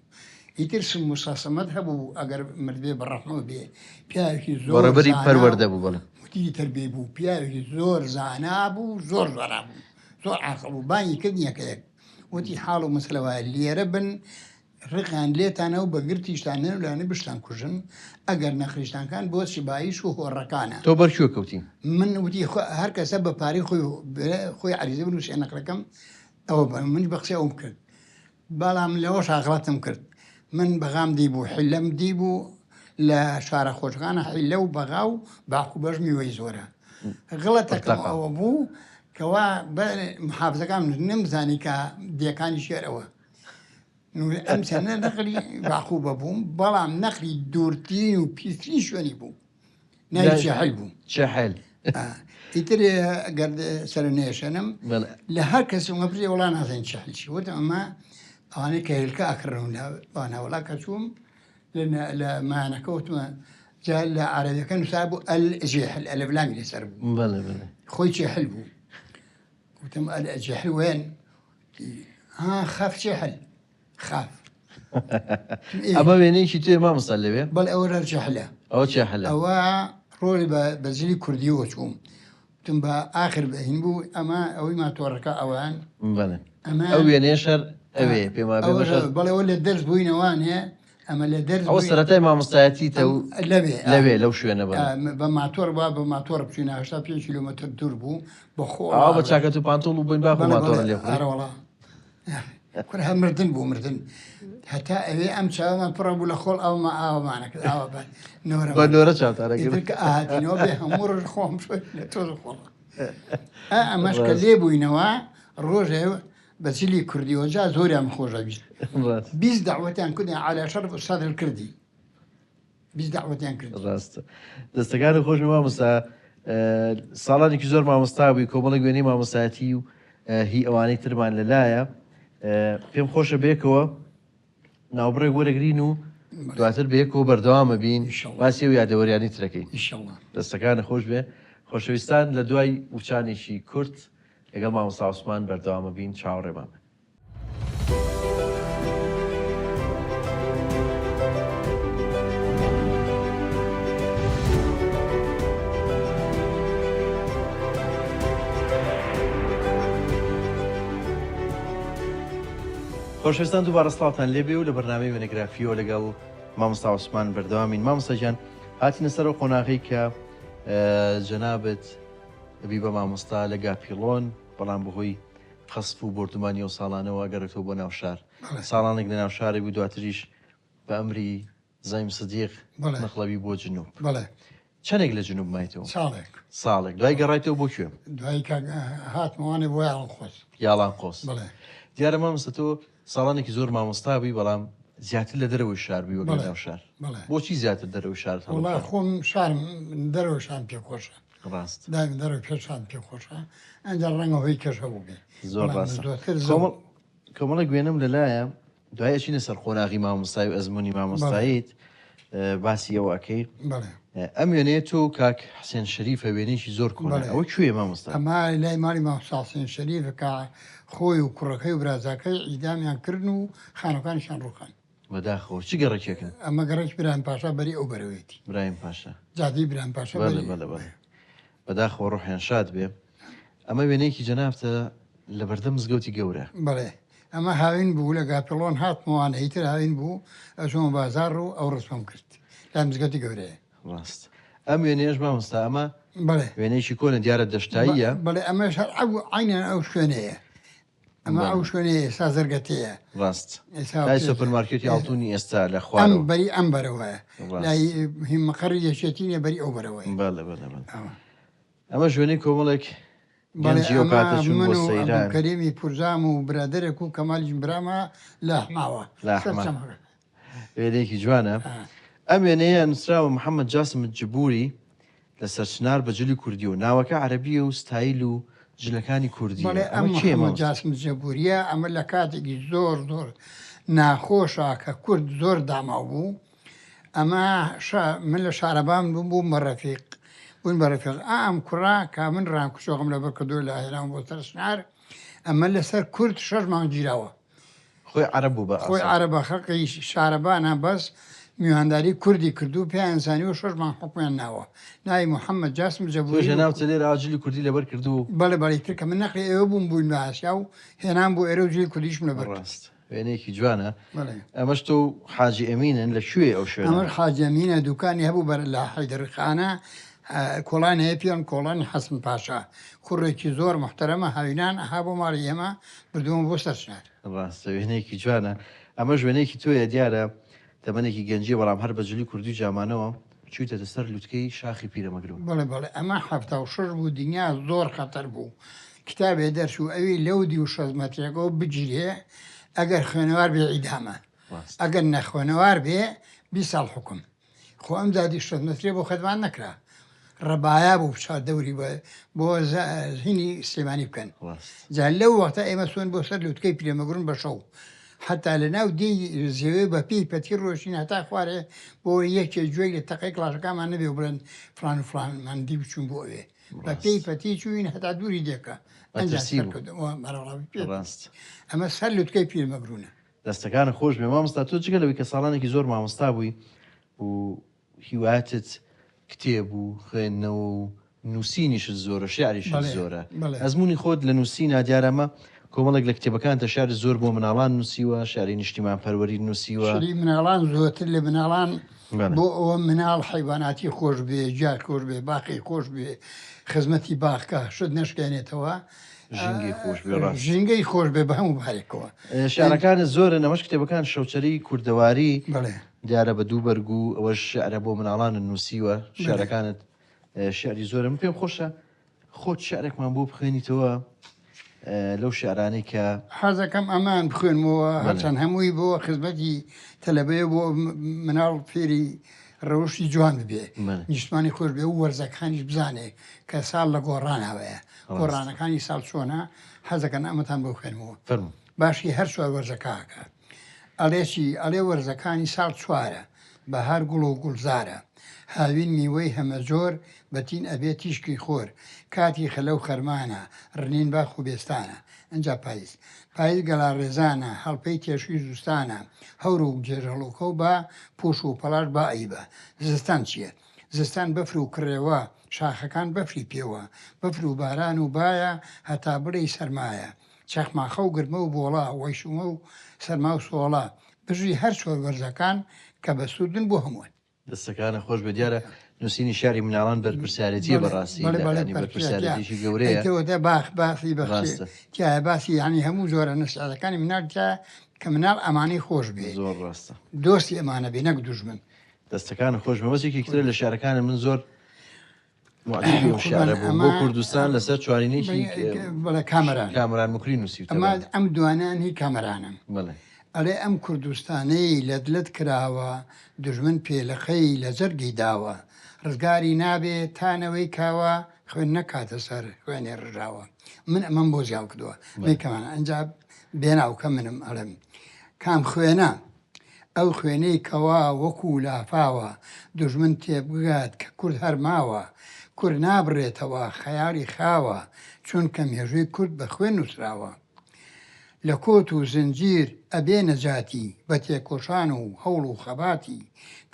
ئیتر مساسەمەت هەبوو ئەگەر مردێ بەڕەحمەوە بێ پیاوێکی زۆر بەڕێبەری پەروەردە بوو بەڵێ وتی تربێ بوو پیاوێکی زۆر زانا بوو زۆر زۆرا بوو زۆر عاقڵ بوو بانی کردنیەکەیەک وتی حاڵ و مەسلەوە لێرە بن ڕقان لێتانە و بەگرتیشتانە و لانە بشتان کوژن ئەگەر نەخریشتانکان بۆ سیباییش و هۆڕەکانە تۆ بەرکوێ کەوتی من وتی هەر کەسە بە پارەی خۆی عریزە بنووسێ نەقلەکەم ئەوە من بە قسە ئەوم کرد بەڵام لەوەش ئاغڵەتم کرد من بەغام دی بوو حلەم دی بوو لە شارە خۆشەکانە حیلە و بەغا و باخو بەش میوەی زۆرە غڵەتەکەم ئەوە بوو کەوا محافزەکان نەمزانی کە دیەکانی شێرەوە ئەم چەنە نەقلی باخوو بەبووم بەڵام نەقلی دوورترین و پیسری شوێنی بوو ناوی چەحەل بوو چەحەل ئیتر گەرد سەرنێشەنم لە هەر کەس مەپرێ وڵا نازانین چەحەل چی وتم ئەمە ئەوانەی کە هێلکە ئاکڕون لەوانەوەڵا کە چووم لە مانەکە وتمە جا لە عەرەبیەکە نووسا بوو ئەلجێحل ئەلەڤلامی لەسەر بوو خۆی چێحەل بوو وتم ئەلجێحل وێن خاف چێحەل خاف ئەمە وێنەیەکی توێ مامۆستا لەوێ بەڵێ ئەوە چەحەلە ئەوە چێحەلە ئەوە ڕۆڵی بە زیلی کوردیەوە چووم وتم بە ئاخر بەهین بوو ئەمە ئەوەی ماتۆڕەکە ئەوان ئەو وێنەیە شەر ئەوێ پێما بەڵێ ئەوە لە دەرس بووینەوەوان هەیە ئەمە لە دەرس ئەوە سەرەتای مامۆستایەتی تە لەوێ لەو شوێنە بە ماتۆر بە ماتۆڕ بچینە 5 کیلۆمەتر دوور بوو بەخۆ بە چاکەت و پانتۆڵ و بووین با ماتۆڕ لێوەڵا کور هە مردن بوو مردن هەتا ئەوێ ئەم چاوەمان پڕە بوو لە خۆڵ ئەومە ئاوامانە کرد ئاوە نۆرە چاوتارەکە ئاهاتینەوە بێ هەموو ڕژ خۆم لە تۆز خۆڵ ئەمەش کە لێ بووینەوە ڕۆژێ بەچلی کوردیەوە جا زۆریان خۆشە بیست داوەتیان کردیان عالی شەڕ سادر کردی بیست داوەتیان کرد ڕاستە دەستەکانی خۆش مامۆستا ساڵانێکی زۆر مامۆستا بووی کۆمەڵی وێنەی مامۆستایەتی و هی ئەوانەی ترمان لەلایە پێم خۆشە بێکەوە ناوبڕێک وەرەگرین و دواتر بێکەوە بەردەوامە بین واسی و یادەوەریانی ترەکەی دەستەکانە خۆش بێ خۆشەویستان لە دوای وچانێکی کورت لەگەڵ مامۆستا عوسمان بەردەوامە بین چاوەڕێمان خۆشەویستان دووبارە سڵاتان لێبێ و لە بەرنامەی وێنەگرافیەوە لەگەڵ مامۆستا عوسمان بەردەوامین مامۆستا گیان هاتینە سەر ئەو قۆناغی کە جەنابەت بی بە مامۆستا لە گاپیڵۆن بەڵام بەهۆی قەسف و بردومانی ئەو ساڵانەوە گەڕێتەوە بۆ ناو شار ساڵانێک لە ناو شارێک بوو دواتریش بە ئەمری زەیم سدیق نەخڵەوی بۆ جنوب چەندێک لە جنوب مایتەوە ساڵێک دوای گەڕایتەوە بۆ کوێ دوای هاتمەوانێ بۆ یاڵ خۆش یاڵان قۆس بڵێ دیارە مامۆستا تۆ ساڵانێکی زۆر مامۆستا بووی بەڵام زیاتر لە دەرەوەی شار بووی وەک لە ناو شار بۆچی زیاتر دەرەوەی شار وڵای خۆم شارم دەرەوە شان پێ خۆشە ڕاست دایم دەرەوە پێشان پێ خۆشە ئەنجا ڕەنگە هۆی کەشە بوو بێ زۆر کۆمەڵە گوێنم لەلایە دوایە چینە سەر قۆناغی مامۆستای و ئەزمموی مامۆستاییت باسی ئەوە ئەەکەی ئەم وێنێت تۆ کاک حسێن شەریفە وێنێکی زۆر کۆنە ئەوە کوێ مامۆستا ئەما لای ماڵی مامۆستا شەریفە کە خۆی و کوڕەکەی و برازاکەی ئیدامیان کردن و خانەکانیشان ڕووخان بەداخەوە چی گەڕێکێکن ئەمە گەڕێک بران پاشا بەری ئەو بەرەوەیەتی برایم پاشا جادی بران پاشا بەداخەوە ڕۆحیان شاد بێ ئەمە وێنەیەکی جەنابتە لە بەردەم مزگەوتی گەورە بڵێ ئەمە هاوین بوو لە گاپڵۆن هاتمەوان هیتر هاوین بوو ئەچۆمە بازار و ئەو ڕستم کرد لا مزگەوتی گەورەیە ڕاست ئەم وێنێش مامۆستا ئەمە بڵێ وێنەیەکی کۆنە دیارە دەشتاییە بڵێ ئەمەش هەر عینەن ئەو شوێنەیە ئەمە ئەو شوێنەیە ئێستا زەرگەتەیە ڕاست لای سوپەرمارکێتی ئاڵتوونی ئێستا لە خوار ئەم بەری ئەم بەرەوەیە لای هیممەقەڕی یەکێتینە بەری ئەو بەرەوەی ئەمە ژوێنەی کۆمەڵێک کەریمی پورزام و برادێک و کەمالیش برامە لە ماوە وێنەیەکی جوانە ئەم وێنەیە نووسراوە محەممەد جاسمت جبووری لە سەرچنار بە جلی کوردی و ناوەکە عەرەبیە و ستایل و جلەکانی کوردی ئەمە جاسم جەبووریە ئەمە لە کاتێکی زۆر زۆر ناخۆشە کە کورد زۆر داماو بوو ئەمە من لە شارەبام بوو مەڕەفیق بوون بەڕفێق ئەم کوڕا کا من ڕانکوشۆغم لە بەرکردۆ لە هێران بۆ تەرسنار ئەمە لەسەر کورد 6 مانگ گیراوە خۆی عەرەب بوو بە خۆی عەرەبە خەڵقی شارەبانە بەس میوانداری کوردی کردو پێیانزانی و 6 مانگ حکومیان ناوە ناوی محەممەد جاسم جەبووری ناوچە لێرە ئاجلی کوردی لەبەر کردو بەڵێ بەڵێتر کە من نەقلی ئێوە بووم بووین بە ئاسیا و هێنان بۆ ئێرە و جلی کوردیشم لەبەر ڕاست وێنەیەکی جوانە ئەمەش تۆ حاجی ئەمینن لە کوێ ئەو شوێنە ئەمە حاجی ئەمینە دوکانی هەبوو بەر لە حەیدەرخانە کۆڵان هەیە پێیان کۆڵان حەسن پاشا کوڕێکی زۆر محتەرەمە هاوینان ئەها بۆ ماڵی ئێمە بردووە بۆ سەرچنار ڕاستە وێنەیەکی جوانە ئەمە ژوێنەیەکی تۆیە دیارە تەمەنێکی گەنجی بەڵام هەر بەجلی کوردی جامانەوە چوویتە سەر لوتکەی شاخی پیرەمەگرۆ بڵێ ئەمە 76 بوو دنیا زۆر خەتەر بوو کتابێ دەرچوو ئەوی لەودی و 6 مەترێکەوە بگیرێ ئەگەر خوێنەوار بێ ئیدامە ئەگەر نەخوێنەوار بێ 20 ساڵ حکم خۆ ئەم زادی 6 مەترێ بۆ خەدوان نەکرا ڕەبایە بوو بچ دەوری بۆ هینی سلێمانی بکەن جا لەو وەختە ئێمە سوێن بۆ سەر لوتکەی پیرەمەگرون بە شەو حتا لە ناو دی زێوێ بە پێی پەتی ڕۆژین هەتا خوارێ بۆ یەکێ گوێی لە تەقەی کلاشەکانمان نەبێ بڵێن فلان و فلانماندی بچوون بۆ ئەوێ بە پێی پەتی چوین هەتا دووری دێکە ئەمە سەر لوتکەی پیرەمەگرونە دەستەکانە خۆش بێ مامۆستا تۆ جگە لەوەی کە ساڵانێکی زۆر مامۆستا بووی و هیواتت کتێب و خوێندنەوە و نووسینیش زۆرە شعریش زۆرە ئەزمموی خۆت لە نووسینە دیارەمە کۆمەڵێک لە کتێبەکان تە شار زۆر بۆ مناڵان نووسیوە شاری نیشتیمان پەروەری نووسیوە مناڵان زۆرتر لە مناڵان بۆ ئەوە مناڵ حیواناتی خۆش بێ جار خۆش بێ باقی خۆش بێ خزمەتی باخکە شت نشکێنێتەوە ژینگەی خۆش بێ بە هەموو بارێکەوە شارەکانە زۆرە نەمەش کتێبەکان شەوچەری کوردەواری دیارە بە دوو بەرگ و ئەوەش شعرە بۆ مناڵان نووسیوە شارەکانت شعری زۆرە من پێم خۆشە خۆت شعرێکمان بۆ بخوێنیتەوە لەو شعرانەی کە حەزەکەم ئەمان بخوێنمەوە هەرچەند هەمووی بۆ خزمەتی تەلەبەیە بۆ مناڵ فێری ڕەوشی جوان ببێ نیشتمانی خۆش بێ و وەرزەکانیش بزانێ کە ساڵ لە گۆڕانەوەیە گۆڕانەکانی ساڵ چۆنە حەزەکەن ئەمەتان بۆ خوێنمەوە باشی هەر سوار وەرزەکەکە ئەڵێکی ئەڵێ وەرزەکانی ساڵ چوارە بە هەر گوڵ و گوڵزارە هاوین میوەی هەمە زۆر بەتین ئەبێ تیشکی خۆر کاتی خەلە و خەرمانە ڕنین باخ و بێستانە ئەنج پاییز گەڵا ڕێزانە هەڵپەی تێشوی زوستانە هەور و گێژەڵوکە و بە پوش و پەلاش با ئەیبە زستان چییە؟ زستان بەفر و کڕێوە شاخەکان بەفری پێوە بەفر و باران و باە هەتا بڵی سەرمایە چەخماخە و گرمە و بۆڵا وەیشومە و سەرما و سۆڵا بژی هەر چۆر وەرزەکان کە بە سوودن بۆ هەمووان دەستەکانە خۆش بە دیارە نووسینی شاری مناڵان بەرپرسیارەتیە بەڕاستی بەرپرسیارەتیشی گەورەیە باسی بەخێ باسی ینی هەموو زۆرە نەسعەکانی مناڵکە کە مناڵ ئەمانەی خۆش بێ زۆر ڕاستە دۆستی ئەمانە بێ نەک دوژمن دەستەکانە خۆش بەمەسێکی کترە لە شارەکانە من زۆر معجبی ئەو شیعرە بوو بۆ کوردستان لەسەر چوارینێکی بەڵێ کامەران کامران مکری نووسیوتە. ئەم دوانان هی کامەرانن. بڵێ ئەڵێ ئەم کوردستانەی لەدلت کراوە دژمن پێلەخەی لە جەرگی داوە ڕزگاری نابێت تانەوەی کاوە خوێن نەکاتە سەر خوێنێ ڕژاوە. من ئەمەم بۆ زیاو کردووە میکەمانە ئەنجا بێناوکە منم ئەڵم کام خوێنە ئەو خوێنەی کەوا وەکو لافاوە دژمن تێبگات کە کورد هەرماوە کورد نابڕێتەوە خەیاڵی خاوە چونکە مێژووی کورد بە خوێن نووسراوە لە کۆت و زنجیر ئەبێ نەجاتی بە تێکۆشان و هەوڵ و خەباتی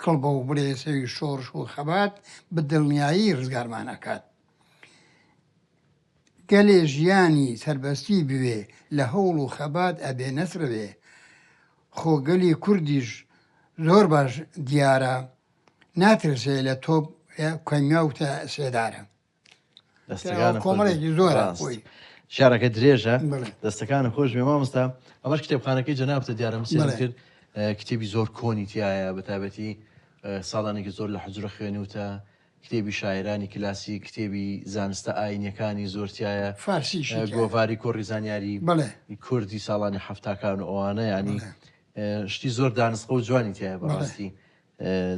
کڵبە و بڵێسەوی شۆڕش و خەبات بە دڵنیایی ڕزگارمانەکات گەلێ ژیانی سربەستی بوێ لە هەوڵ و خەبات ئەبێ نەسرەوێ خۆگەلی کوردیش زۆر باش دیارە ناترسێ لە تۆپ کەمیاوتە سێدارە کۆمەڵێکی زۆرە خۆی شارەکە درێژە دەستەکانە خۆش بێ مامۆستا ئەمەش کتێبخانەکەی جەنابتە دیارەمەسیێن کرد کتێبی زۆر کۆنی تایە بە تایبەتی ساڵانێکی زۆر لە حجرە خوێنوتە کتێبی شاعرانی کلاسی کتێبی زانستە ئاینیەکانی زۆرتایە فارسیش گۆڤاری کۆڕی زانیاری کوردی ساڵانی هەفتاکان و ئەوانە ینی شتی زۆر دانسقە و جوانی تایە بەڕاستی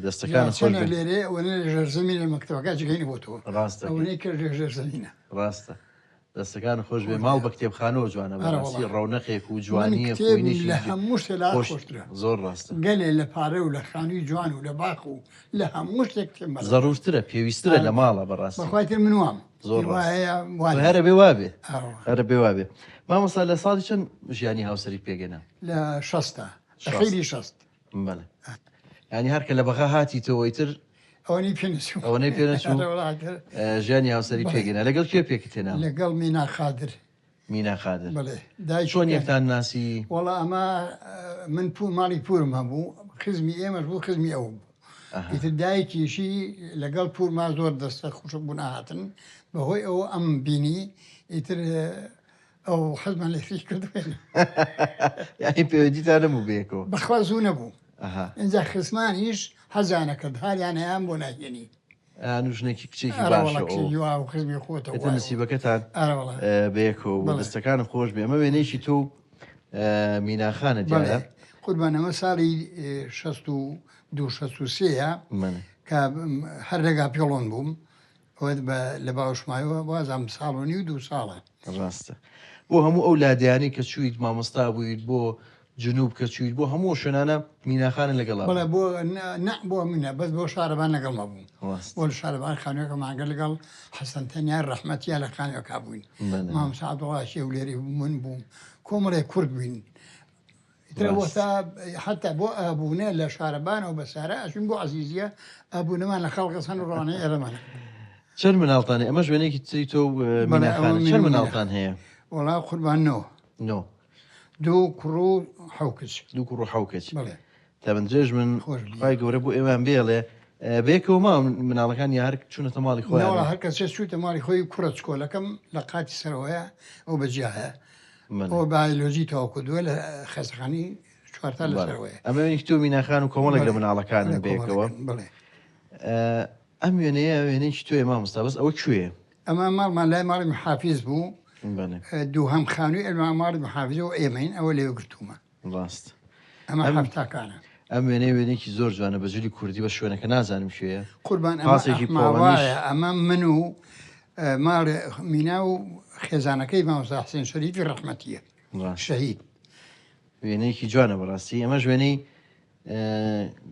دەستەکان لێرێ ژەرزەمینە مەکتەبەکە جگەینی بۆ تۆ ڕاستە ژەرزەمینە ڕاستە دەستەکان خۆش بێ ماڵ بە کتێبخانەوە جوانە بەڕاستی ڕەونەقێک و جوانیە لە هەموو شتێ خۆشترە زۆر ڕاستە گەلێ لە پارە و لە خانووی جوان و لە باخ و لە هەموو شتێک زەڕورترە پێویسترە لە ماڵە بەڕاستی بەخواتر من وام زۆر هەرە بێ وابێ هەرە بێ وابێ مامۆستا لە ساڵی چەند ژیانی هاوسەری پێگەنا لە 60 خەیری 60 بەڵێ ینی هەرکە لە بەغا هاتی تەوەیتر ئەوەی پێنەچوو ئەوەی پێنەچوو ژیانی هاوسەری پێگەنا لەگەڵ کێ پێکی تێنا لەگەڵ مینا خادر مینا خادر بڵێ دای چۆن یەکتان ناسی وەڵا ئەمە من ماڵی پورم هەبوو خزمی ئێمەش بوو خزمی ئەو بوو ئیتر دایکیشی لەگەڵ پورما زۆر دەستە خوشک بوون هاتن بەهۆی ئەوە ئەم بینی ئیتر ئەو حەزمان لێفی کردوێن یانی پەیوەندیتان نەبوو بێکەوە بەخوا زوو نەبوو ئینجا خزمانیش حەزانە کرد هاریانەیان بۆ ناهێنی نوژنێکی کچێکی باشە خزمی خۆتەوە نسیبەکەتان بەیەکەوە دەستەکان خۆش بێ ئەمە وێنەیەکی تۆ میناخانە دیارە قوربانەمە ساڵی 62-63 کە هەر لەگا پێڵۆن بووم لە باوشمایەوە وازام ساڵۆنی و 2 ساڵە ڕاستە بۆ هەموو ئەو لادیانی کە چویت مامۆستا بوویت بۆ جنوب کە چویت بۆ هەموو شوێنانە میناخانە لەگەڵ بڵێ بۆ منە بەس بۆ شارەبان لەگەڵ مەبووم بۆ شارەبان خانوێکە ماگە لەگەڵ حەسەنتەنیان ڕەحمەتیان لە خانوێکا بووین مامۆستا عەبدوڵڵاشی هەولێری من بووم کۆمەڵێک کورد بووین ئیترەوەستا حتا بۆ ئابوونە لە شارەبانەوە بە سارە ئەچین بۆ عەزیزیە ئابوونەمان لە خەڵقە سەن و ڕوانەی ئێرەمانە چەند مناڵتانێ ئەمە ژوێنێکی تری تۆ میناخانە چەند مناڵتان هەیە وەڵا قوربان نۆ 2 کوڕ و 7 کچ 2 کوڕ و 7 کچ تەمەندرێژ من خی گەورە بۆ ئێوان بێڵێ بێکەوە ما مناڵەکان یا هەر چوونەتە ماڵی خۆیان هەر کەس چوویتە ماڵی خۆی کوڕە چکۆلەکەم لە قاتی سەرەوەیە ئەو بەجیایە ئەو بایۆلۆژی تەواو دووە لە خەستەخانی چوارتا لە سەرەوەیە ئەمە تۆ میناخان و کۆمەڵێک لە مناڵەکان بێکەوە ئەم وێنەیە وێنەیەکی توێ مامۆستا بەس ئەوە کوێ ئەمە ماڵمان لای ماڵی محافیز بوو دووهەم خانووی ئەلما ماڵی محافیزەوە ئێمەین ئەوە لێوە گرتومە ڕاست ئەمە هەفتاکانە ئەم وێنەی وێنێکی زۆر جوانە بە جولی کوردی بە شوێنەکە نازانم شوێیە قوربان ئەمەوایە ئەمە من و ماڵ مینا و خێزانەکەی مامۆستا حسێن شەریفی ڕەحمەتیە شەهید وێنەیەکی جوانە بەڕاستی ئەمە وێنەی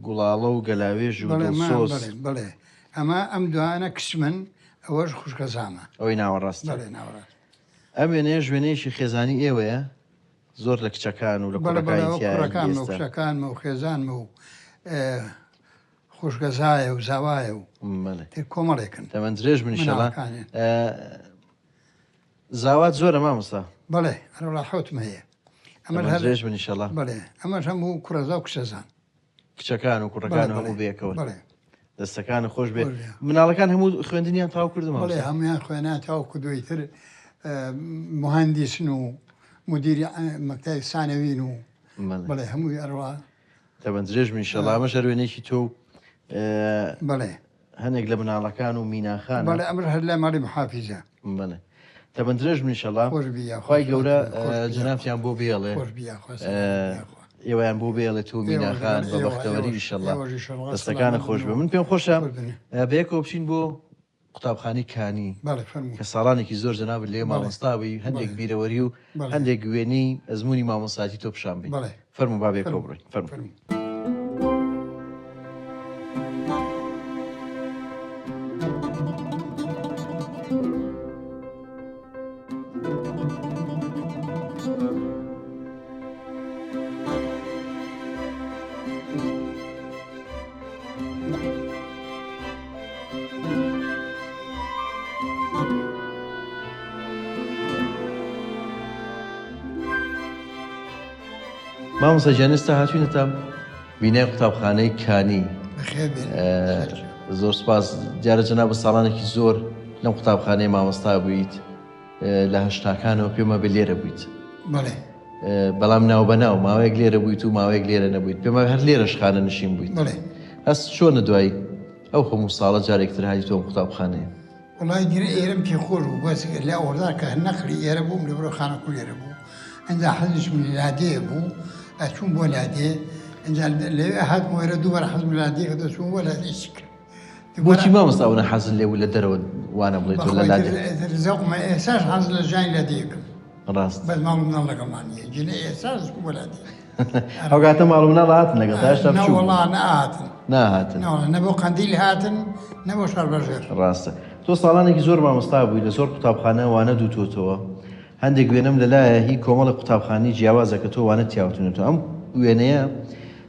گوڵاڵە و گەلاوێژ و سۆس بڵێ ئەمە ئەم دوانە کچمن ئەوەش خوشکەزامە ئەوەی ناوەڕاست ئەم وێنەیە ژوێنەیەشی خێزانی ئێوەیە زۆر لە کچەکان و لە کوڕەکانمە و خێزانمە و خوشکەزایە و زاوایە و کۆمەڵێکن دەمەندرێژ منیشەڵا زاوات زۆرە مامۆستا بەڵێ هەروڵا حوتم هەیە ئەمەش منیشەڵا بڵێ ئەمەش هەموو کوڕەزا و کچەزان کچەکان و کوڕەکان هەموو بێکەوە دەستەکان خۆش بێت مناڵەکان هەموو خوێندنیان تاو کردم بڵێ هەمویان خوێنان تاو کردووی تر مهندسن و مدیری مەکتەبی سانەوین و بڵێ هەمووی ئەڕوا تەبەندرێژ منیشەڵا ئەمەش هەر وێنێکی تۆ بڵێ هەنێک لە مناڵەکان و میناخانە بەڵێ ئەمر هەر لە ماڵی محافیزە بڵێ تەبەندرێژ من ئینشەڵا خۆش بیا خی گەورە جەنابیان بۆ بێڵێ خۆش بیا ئێوەیان بۆ بێڵێت و میناخان بە بەختەوەری ئینشەڵا دەستەکانە خۆش بێ من پێم خۆشە بەیەکەوە بچین بۆ قوتابخانەی کانی کە ساڵانێکی زۆر جەنابەت لێ مامۆستاوی هەندێک بیرەوەری و هەندێک وێنەی ئەزمموی مامۆستاتی تۆ پیشان بێ فەرموو با بێکەوە بڕۆین فەرموو. مامۆستا جانستا هاتوینەتە بینای قوتابخانەی کانی زۆر سپاس دیارە جەناب ساڵانێکی زۆر لەم قوتابخانەی مامۆستا بوویت لە هەشتاکانەوە پێمە بە لێرە بوویت بەڵام ناو بەناو ماوەیەک لێرە بوویت و ماوەیەک لێرە نەبوویت پێمە هەر لێرە شخانە نشین بوویت هەست چۆنە دوای ئەو هەموو ساڵە جارێکتر هاتی تۆم قوتابخانەیە وڵای دیرە ئێرم پێ خۆش بوو بەس لە ئۆردا کە نەخری ئێرە بووم لە بڕۆ خانەکو لێرە بوو ئەنجا حەزم لادەیە بوو ئەچوون بۆ لادێ ئەنجا لەوێ هات وەرە دووبارە حەزم لادەیەکە دەچوون بۆ لادێ کرد بۆچی مامۆستا ئەوە حەزت لێ بوو لە دەرەوە وانە بڵێت لە لادێ زەوقمە ئێساش حەز لە ژیان لادەیەکم ڕاست بەس ماڵ مناڵ لەگەڵمانیە جنە ئێساش بۆ لادێ ئەو کاتە ماڵ مناڵ هاتن لەگەڵ تا هێشتا بچوو وەڵا نەهاتن ناهاتن نەبۆ قەندیل هاتن نەبۆ شار بەژێر ڕاستە تۆ ساڵانێکی زۆر مامۆستا بووی لە زۆر قوتابخانە وانە دووتۆتەوە هەندێک وێنەم لەلایە هی کۆمەڵی قوتابخانی جیاوازە کە تۆ وانە تیاوتونێتەوە ئەم وێنەیە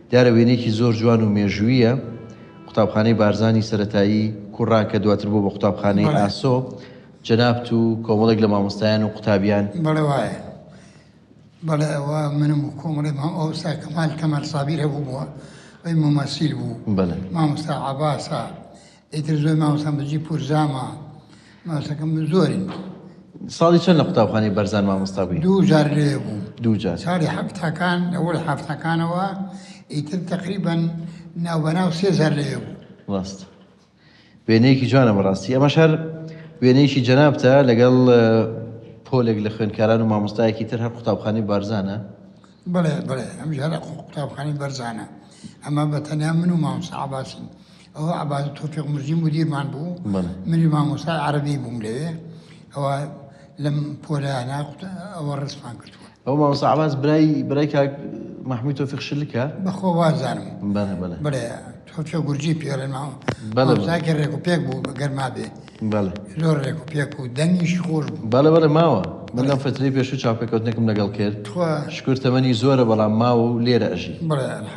دیارە وێنێکی زۆر جوان و مێژوویە قوتابخانەی بارزانی سەرەتایی کوڕان کە دواتر بوو بە قوتابخانەی ئاسۆ جەنابت و کۆمەڵێک لە مامۆستایان و قوتابیان بەڵێ وایە بەڵێ ئەوە منم و کۆمەڵێ ئەوستا کەمال سابیر هەبوو بووە ئەوی ممەسیل بوو مامۆستا عەباسە ئیتر زۆر مامۆستا بەجی پورزامە مامۆستاکەم زۆرین ساڵی چەند لە قوتابخانەی بەرزان مامۆستا بووی؟ دوو جار لێ بوو دوو جار ساڵی حەفتەکان ئەوەی حەفتەکانەوە ئیتر تەقریبەن ناوبەناو 3 جار لێ بوو ڕاست وێنەیەکی جوانە بەڕاستی ئەمەش هەر وێنەیەکی جەنابتە لەگەڵ پۆلێک لە خوێندکاران و مامۆستایەکی تر هەر قوتابخانەی بارزانە بڵێ بڵێ ئەم ژارە قوتابخانەی بەرزانە ئەمە بەتەنیا من و مامۆستا عەباسین ئەوە عەباس تۆفیق مرجی مدیرمان بوو منی مامۆستا عەرەبی بووم لەوێ ئەوە لەم پۆلانە ئەوە ڕستمان کردووە ئەو مامۆستا عەباس برای کاک مەحموود تۆفیق شلکە بەخۆ وازانم بڵێ تۆفیق گورجی پێڵێن مامۆستاکە ڕێک و پێک بوو گەرما بێ زۆر ڕێک و پێک و دەنگیشی خۆش بوو بەڵێ ماوە من لەم فترەی پێشوو چاوپێکەوتنێکم لەگەڵ کرد شکر تەمەنی زۆرە بەڵام ماوە و لێرە ئەژی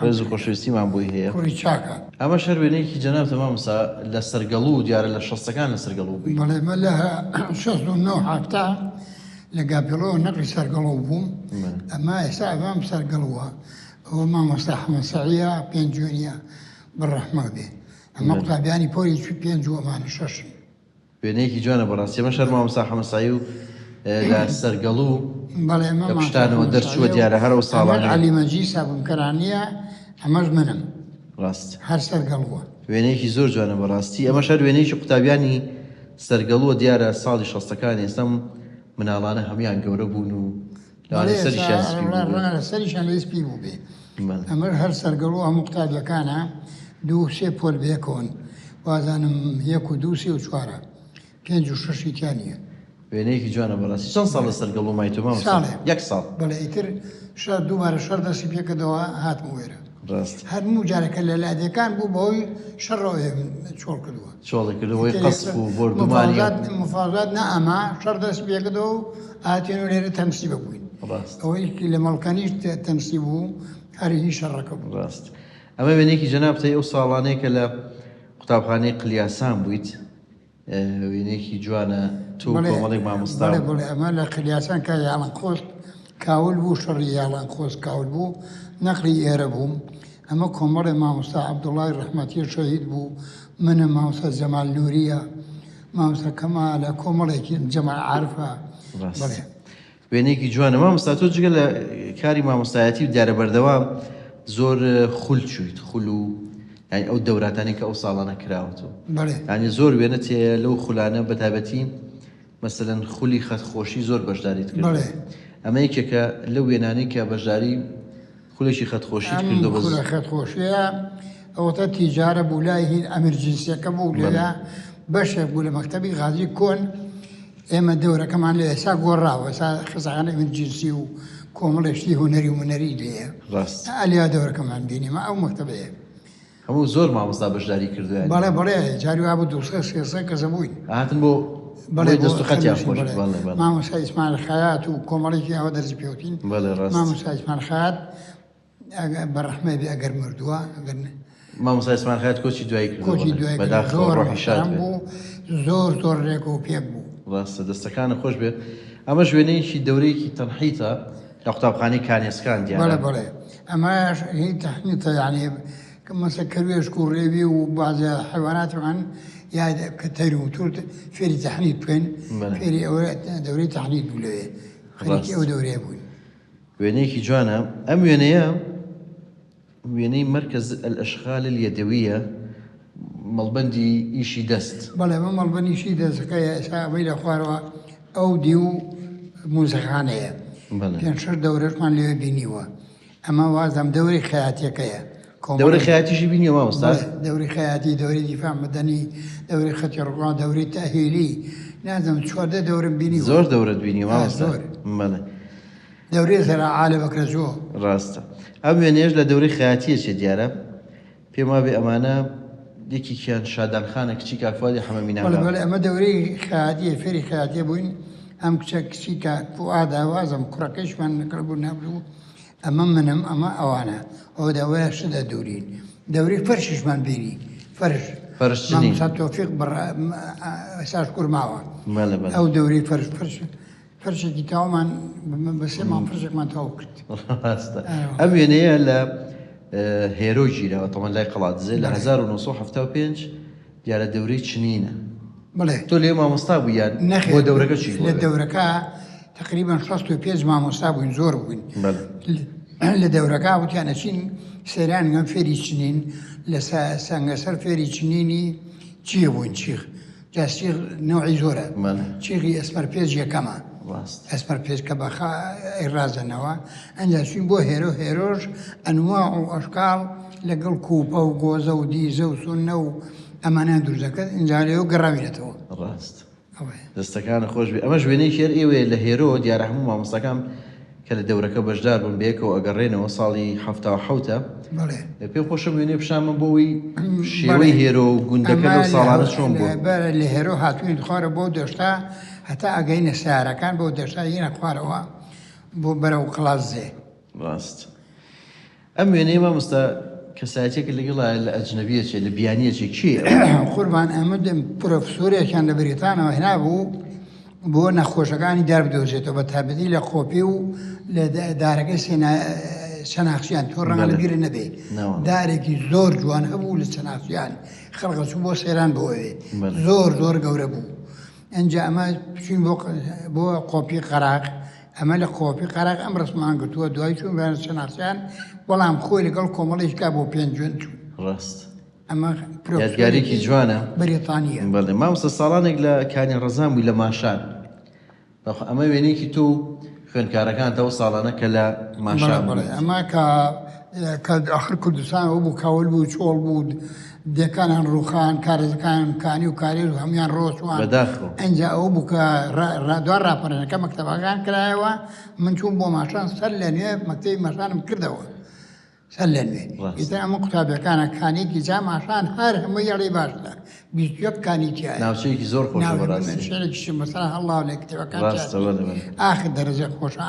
ڕێز و خۆشەویستیمان بۆی هەیە کوڕی چاکە ئەمە شەر وێنەیەکی جەنابتە مامۆستا لە سەرگەڵوو و دیارە لە شەستەکان لە سەرگەڵوو بووی بەڵێ مە لە 69 لە گاپێڵەوە نەقی سەرگەڵەوە بووم ئەمە ئێستا ئەوام سەرگەڵووە ئەوە مامۆستا ئەحمەد سەعیە پێنج جوێنیە بڕەحمە بێ ئەمە قوتابیانی پۆلی 5 و ئەمانە 6 وێنەیەکی جوانە بەڕاستی ئەمە شەر مامۆستا ئەحمەد سەعی و لە سەرگەڵوو لە پشتانەوە دەرچووە دیارە هەرەوە ساڵانە عەلیمەجی سابمکەرانیە ئەمەش منم ڕاست هەر سەرگەڵووە وێنەیەکی زۆر جوانە بەڕاستی ئەمە شەر وێنەیەکی قوتابیانی سەرگەڵووە دیارە ساڵی 60ەکان ئێستام مناڵانە هەمیان گەورە بوون و سەریشان لە سپی بوو بێ ئەمە هەر سەرگەڵوو هەموو قوتابیەکانە 2-3 پۆل بێکەوەن وازانم 1 و 2 3 و 4 5 و 6 تیانە وێنەیەکی جوانە بەڕاستی چەند ساڵ لە سەرگەڵوو مایتۆ مامۆستا؟ 1 ساڵ بەڵێ ئیتر دووبارە شەڕ دەستی پێکردەوە هاتم وێرە هەرموو جارەکە لە لادەکان بوو بەوەی شەڕەوە چۆڵ کردووە چۆڵی کردەوەی قەسف و بردومانی مفازات نە ئەمە شەڕ دەست پێکردەوە و هاتێن و لێرە تەمسی ببووین ئەوەی لە مەڵکانیش تەمسی بوو هەری شەڕەکە بوو ڕاست ئەمە وێنەیەکی جەنابتە ئەو ساڵانەیە کە لە قوتابخانەی قلیاسان بوویت وێنەیەکی جوانە تۆ کۆمەڵێک مامۆستا بڵێ ئەمە لە قلیاسان کە یاڵان خۆست کاول بوو شەڕی یاڵان خۆست کاول بوو نەقلی ئێرە بووم ئەمە کۆمەڵی مامۆستا عەبدوڵڵای ڕەحمەتی شەهید بوو منە مامۆستا جەمال نووریە مامۆستا کەمالە کۆمەڵێکی جەمال عارفە بڵێ وێنەیەکی جوانە مامۆستا تۆ جگە لە کاری مامۆستایەتی و دیارە بەردەوام زۆر خول چوویت خول و يعني ئەو دەوراتانی کە ئەو ساڵانە کراوەتەوە بەڵێ ینی زۆر وێنە تێ لەو خولانە بەتابەتی مەسەلەن خولی خەتخۆشی زۆر بەشداریت کرد بەڵێ ئەمە یەکێکە لەو وێنانەی کە بەشداری خولێکی خەتخۆشیت کردو بە خولە خەتخۆشیە ئەوەتە تیجارە بوو لای هین ئەمرجنسیەکە بوو لێرە بەشێک بوو لە مەکتەبی غازی کۆن ئێمە دەورەکەمان لە ئێستا گۆڕاوە ئێستا خزانە ئەمرجنسی و کۆمەڵێشتی هوەری و منەری لێیە ڕاست ئەلیا دەورەکەمان بینیمە ئەو مەکتەبەیە هەموو زۆر مامۆستا بەشداری کردووە بەڵێ بەڵێ جاری وا بوو 200 کەسە بووین هاتن بۆ بەڵێ دەست و خەتیان خۆش مامۆستا ئیسماعیل خەیات و کۆمەڵێکی ئەوە دەرزی پێوتین مامۆستا ئیسماعیل خەیات بەڕەحمە بێ ئەگەر مردووە ئەگەر مامۆستا ئیسماعیل خەیات کۆچی دوای کۆچی دوای بەداخەوە ڕۆحی شاد بوو زۆر زۆر ڕێک و پێک بوو ڕاستە دەستەکانە خۆش بێت ئەمە ژوێنەیەکی دەورەیەکی تەنحیتە لە قوتابخانەی کانێسکان دیارە بەڵێ بەڵێ ئەمەش هی تەحنیتە یعنی مەسە کەروێشک و ڕێوی و بازە حیواناتمان یا کە تەیر و تور فێری تەحنیت بکەین فێری ئەوە دەورەی تەحنیت بوو لەوێ خەریکی ئەو دەورەیە بووین وێنەیەکی جوانە ئەم وێنەیە وێنەی مرکز الأشغال اليدوية مەڵبەندی ئیشی دەست بەڵێ بە مەڵبەندیشی دەستەکەیە ئێستا ئەوەی لە خوارەوە ئەو دی و موزەخانەیە پێنج شەش دەورەشمان لێوێ بینیوە ئەمە وازەم دەوری خەیاتیەکەیە دەوری خەیاتیشی بینیوە مامۆستا دەوری خەیاتی دەوری دیفاع مەدەنی دەوری خەتی ڕوان دەوری تەهیلی نازم چواردە دەورم بینی زۆر دەورت بینیوە مامۆستا بەڵێ دەورەی زەراعا لە بەکرەجۆ ڕاستە ئەم وێنەیەش لە دەوری خەیاتیەکێ دیارە پێم وابێ ئەمانە یەکێکیان شادانخانە کچی کاکفادی حەمەمیناغا بەڵێ ئەمە دەورەی خەیاتیە فێری خەیاتیە بووین ئەم کچە کچی کە فوئادا وازم کوڕەکەیشمان نەکرد بوو نەبوو ئەمە منم ئەمە ئەوانە ئەو دەورە شدە دوورین دەوری فەرشیشمان بینی فەرش چنین تۆفیق ئێساش کورماوە ئەو دەوری فەرشێکی تاوامان بەسێمان فەرشێکمان تاو کرد ئەم وێنەیە لە هێرۆ ژیرەوە تەمەن لای قەڵاتزێ لە 1975 دیارە دەورەی چنینە بڵێ تۆ لێ مامۆستا بوویان بۆ دەورەکە چی لە دەورەکە تقریبا 65 مامۆستا بووین زۆر بووین لە دەورەکە وتیانە چین سەیرانگەم فێری چنین لە سەنگەسەر فێری چنینی چیە بووین چیخ جاسیغ نوعی زۆرە چیغی ئەسپەرپێز یەکەمە ئەسپەرپێز کە بە ئێرازەنەوە ئەنجا چین بۆ هێرۆش ئەنواع و ئەشکاڵ لەگەڵ کوپە و گۆزە و دیزە و سونە و ئەمانیان دروستەکەت ئینجا لێەوە گەڕاوینێتەوە ڕاست دەستەکانە خۆش بێ ئەمە ژوێنەی شێر ئێوێ لە هێرۆ دیارە هەموو مامۆستاکان کە لە دەورەکە بەشدار بوون بێکەوە ئەگەڕێنەوە ساڵی 77 پێم خۆشە وێنێ پیشامە بۆەوەی شێوەی هێرۆ و گوندەکە لەو ساڵانە چۆن بوو لە هێرۆ هاتوونی خوارە بۆ دەشتا هەتا ئەگەینە سیارەکان بۆ دەشتا یەنە خوارەوە بۆ بەرەو قڵازێ ڕاست ئەم وێنەی مامۆستا کەسایەتێکە لەگەڵ لە ئەجنەبیەکێ لە بیانیەکی چی قوربان ئەمە پرۆفسۆرێکیان لە بریتانەوە هێنابوو بۆ نەخۆشەکانی دابدۆزێتەوە بە تابەتی لە خۆپی و لە دارەکەی شەناخچیان تۆ ڕەنگە لەبیرە نەبێ دارێکی زۆر جوان هەبوو لە شەناخچیان خەڵقە چوو بۆ سەیران بۆەوێ زۆر گەورە بوو ئەنجا ئەمە بچین بۆ قۆپی قەراق ئەمە لە قۆپی قەراق ئەم ڕسمان گرتووە دوای چوون بە شەناخچیان بەڵام خۆی لەگەڵ کۆمەڵێکا بۆ پێنج جوێن چوون ڕاست ئەمە یادگارێکی جوانە بەریتانیە بەڵێ مامۆستا ساڵانێک لە کانی ڕەزان بووی لە ماشان ئەمە وێنەیەکی تۆ خوێندکارەکانتەوە ساڵانە کە لە ماشان ئەمە کە ئاخر کوردستانەوە بوو کاول بوو چۆڵ بوو دەکانان ڕووخان کارەکان کانی و کارێز و هەمویان ڕۆچوان ئەنجا ئەوە بوو کە دوان ڕاپەرێنەکە مەکتەبەکان کرایەوە من چوون بۆ ماشان سەر لە نوێ مەکتەبی ماشانم کردەوە سەر لە نوێ ئیتر ئەمە قوتابیەکانە کانێکی جا ماشان هەر هەمووی یاڵی باشە 21 کانی تایە ناوچەیەکی زۆر خۆشە بەڕاستی شێرێکیشی مەسەلا هەڵاو لە کتێبەکان ئاخر دەرەجە خۆشە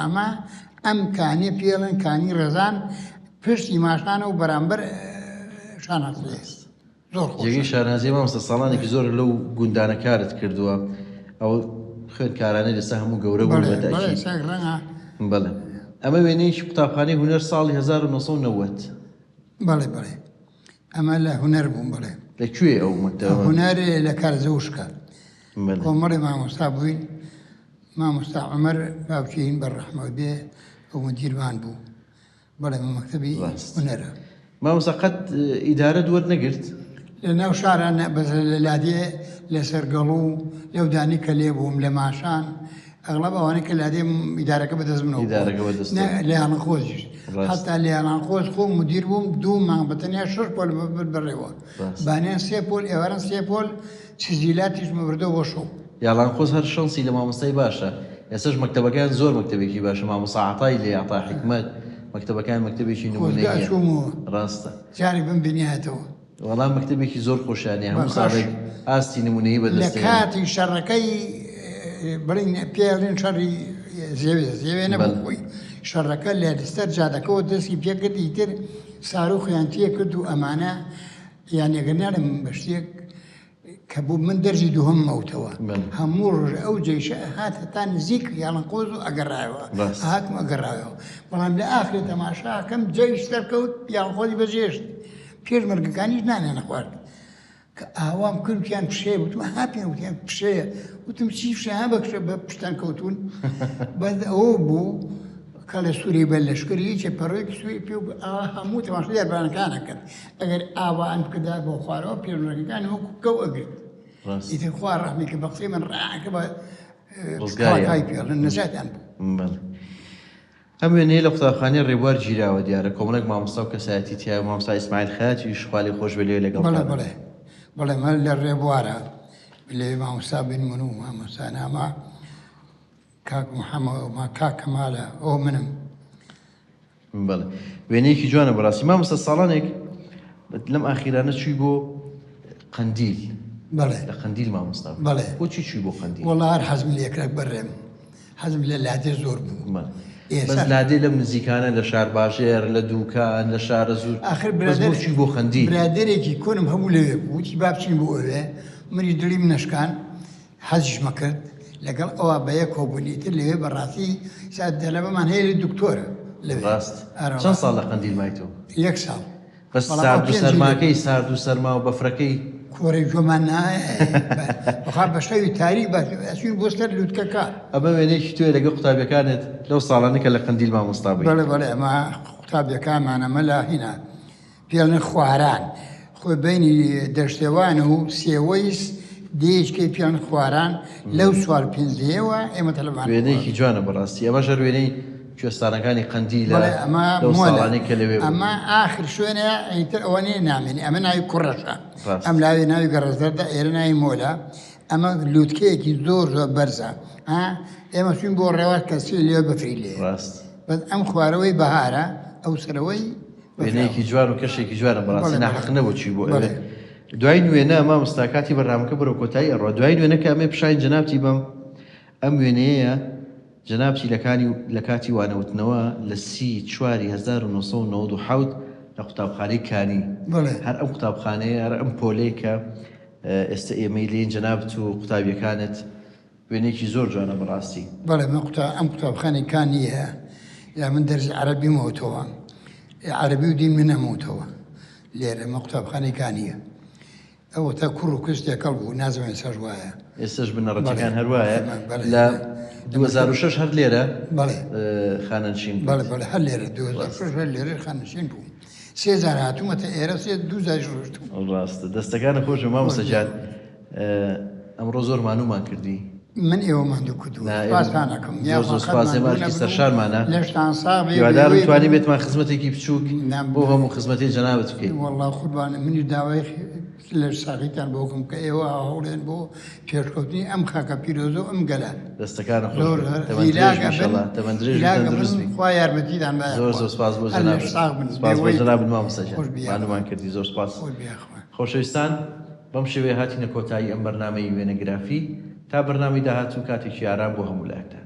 ئەم کانی پێڵن کانی ڕێزان پشتی ماشانە و بەرامبەر شانازیە زۆر جێگەی شانازیە مامۆستا ساڵانێکی زۆر لەو گوندانەکارت کردووە ئەو خوێندکارانە لەسا هەموو گەورە بوون بەتاکید بەڵێ ئەمە وێنەیەکی قوتابخانەی هونەر ساڵی 1990 بەڵێ ئەمە لە هونەر بووم بڵێ لەکوێ ئەو مەکتەبە هونەرێ لە کارزەوشکە کۆمەڵی مامۆستا بووین مامۆستا عومەر باوکین بەڕەحمە بێ ئەو مدیرمان بوو بەڵێ مەکتەبی هونەرە مامۆستا قەت ئیدارە دووەر نەگرت لە ناو شاران بەس لە لادێ لە سەرگەڵ و لەو دانی کە لێ بووم لە ماشان ئەغڵب ئەوانەی کە لادێ ئیدارەکە بەدەست منەوە لە یانەخۆزیش حتا لە یانەخۆز خۆم مدیر بووم 2 مانگ بەتەنیا 6 پۆل بڕێەوە بانیان 3 پۆل ئێواران 3 پۆل سجیلاتیش مەبردەوە بۆ شەو یاڵانخۆز هەر شەنسی لە مامۆستای باشە ئێستاش مەکتەبەکان زۆر مەکتەبێکی باشە مامۆستا عەتای لێ عەتا حیکمەت مەکتەبەکان مەکتەبێکی نمونەییە ڕاستە جارێک بمبینیاتەوە وەڵام مەکتەبێکی زۆر خۆشیانێ هەموو ساڵێک ئاستی نمونەیی بەدەست لە کاتی شەڕەکەی بڵین پێڵێن شەڕی زێوێ نەبوو خۆی شەڕەکە لە لەستەر جادەکەەوە دەستی پێکردی تر ساروخیان تێ کرد و ئەمانە یان ئەگەرنارم بە شتێک کە بوو من دەرزی دووهەم مەوتەوە هەموو ڕۆژ ئەو جێشە هاتە تا نزیک یاڵنقۆز و ئەگەڕایەوە هاتم ئەگەڕایەوە بەڵام لە ئاخری تەماشاکەم جێش دەرکەوت یاڵنقۆزی بەجێشت پێش مەرگەکانیش نانێنە خوارد کە ئاوام کردیان پشێ وتم هاپێن وتیان پشەیە وتم چی پشە ها بەکشە بە پشتان کەوتون بەس ئەوە بوو کە لە سووری بە لەشکری هیچ پەڕۆیەکی سووری پێ هەموو تەماشای یاربانەکانە کرد ئەگەر ئاوان بکردا بۆ خوارەوە پێشمەرگەکانی وەکو کەو ئەگرت ئیتر خوا ڕەحمی کە بە قسەی من ڕاکە بە کاڵاکای پێڵن نەجاتیان بوو ئەم وێنەیە لە قوتابخانەی ڕێبوار گیراوە دیارە کۆمەڵێک مامۆستا و کەسایەتی تیا مامۆستا ئیسماعیل خەیاتیش خوالی خۆش بێ لێ لەگەڵ بەڵێ من لە ڕێبوارە لێ مامۆستا بن من و مامۆستا نامە کاک محەممەد کاک کەمالە ئەو منم بەڵێ وێنەیەکی جوانە بەڕاستی مامۆستا ساڵانێک لەم ئاخیرانە چووی بۆ قەندیل بەڵێ لە قەندیل مامۆستا بەڵێ بۆچی چووی بۆ قەندیل وەڵا هەر حەزم لە یەکرێک بەڕێم حەزم لە لادێ زۆر بوو بەس لادێ لەم نزیکانە لە شار باشێر لە دووکان لە شارە زوور ئاخر بۆچی بۆ قەندیل برادێرێکی کۆنم هەموو لەوێ بوو وتی با بچین بۆ ئەوێ منی دڵی منەشکان حەزیش مەکرد لەگەڵ ئەوە بە یەکەوە بوونیتر لەوێ بەڕاستی دەلەبەمان هەیە لە دکتۆرە ڕاست چەند ساڵ لە قەندیل مایتەوە 1 ساڵ بەس سارد و سەرماکەی سارد و سەرما و بەفرەکەی کۆرەی جۆمان نایە بەخوا بە شەوی تاریک ئەچین بۆ سەر لووتکەکە ئەمە وێنەیەکی توێ لەگەڵ قوتابیەکانت لەو ساڵانە کە لە قەندیل مامۆستا بووی بەڵێ ئەمە قوتابیەکانمانەمە لە هینا پێڵێن خواران خۆی بینی دەشتێوان و سێوەیس دێچکەی پیان خواران لەو سوال پێنجەوە ئێمە تەلەبان وێنەیەکی جوانە بەڕاستی ئەمە ژەر وێنەی کوێستانەکانی قەندیلە لەو ساڵانەی کە لەوێ ئەمە ئاخر شوێنە ئەیتر ئەوەنەیە نامێنی ئەمە ناوی کوڕەشە ئەم لاوی ناوی گەڕەزدەردا ئێرە ناوی مۆلە ئەمە لووتکەیەکی زۆر بەرزە ئێمە چوین بۆ ڕێوات کەسی لێ بەفری لێ بەس ئەم خوارەوەی بەهارە ئەو سەرەوەی وێنەیەکی جوان و کەشێکی جوانە بەڕاستی ناحەق نەبوو چی بۆ ئەوێ دوای نوێنە مامۆستا کاتی بەڕامەکە بەرەو کۆتایی ئەڕۆ دوای نوێنە کە ئەمێ پشاین جەنابتی بەم ئەم وێنەیە جەنابتی لە کاتی وانەوتنەوە لە 1997 لە قوتابخانەی کانی هەر ئەم قوتابخانەیە هەر ئەم پۆلەی کە ئێستا ئێمەی لێن جەنابت و قوتابیەکانت وێنێکی زۆر جوانە بەڕاستی بەڵێ ئەم قوتابخانەی کانیە یا من دەرزی عەرەبی مەوتەوە عەرەبی و دین من نەمەوتەوە لێرە ئەمە قوتابخانەی کانیە ئەوە تا کوڕ و کستێکەڵ بوو نازانێت سەر وایە ئێستاش بنەڕەتەکان هەروایە لە 2006 هەر لێرە خانەنشین بەڵێ هەر لێرە 2006 هەر لێرە خانەنشین بوو 3000 هاتوومەتە ئێرە 2000 ڕۆژتوو ڕاستە دەستەکانە خۆشە مامۆستا جان ئەمڕۆ زۆر مانومان کردی من ئێوەمان دوو کردووە سپاسانەکەم زۆر سپاس ئێمەشکی سەرشارمانە لەشتان ساغی هیوادارم توانی بێتمان خزمەتێکی بچووک بۆ هەموو خزمەتی جەنابەت بکەیت وەڵڵا قوربانە منی داوای لە ساغیتان بۆکم کە ئێوە هەوڵێن بۆ پێشکەوتنی ئەم خاکە پیرۆزە و ئەم گەلە دەستەکانە خوا یارمەتیدان زۆر زۆر سپاس بۆ جەناب سپاس بۆ جەناب مامۆستا جان مانومان کردی زۆر سپاس خۆشەویستان بەم شێوەیە هاتینە کۆتایی ئەم بەرنامەی وێنەگرافی تا بەرنامەی داهاتوو کاتێکی ئارام بۆ هەموو لایەکتان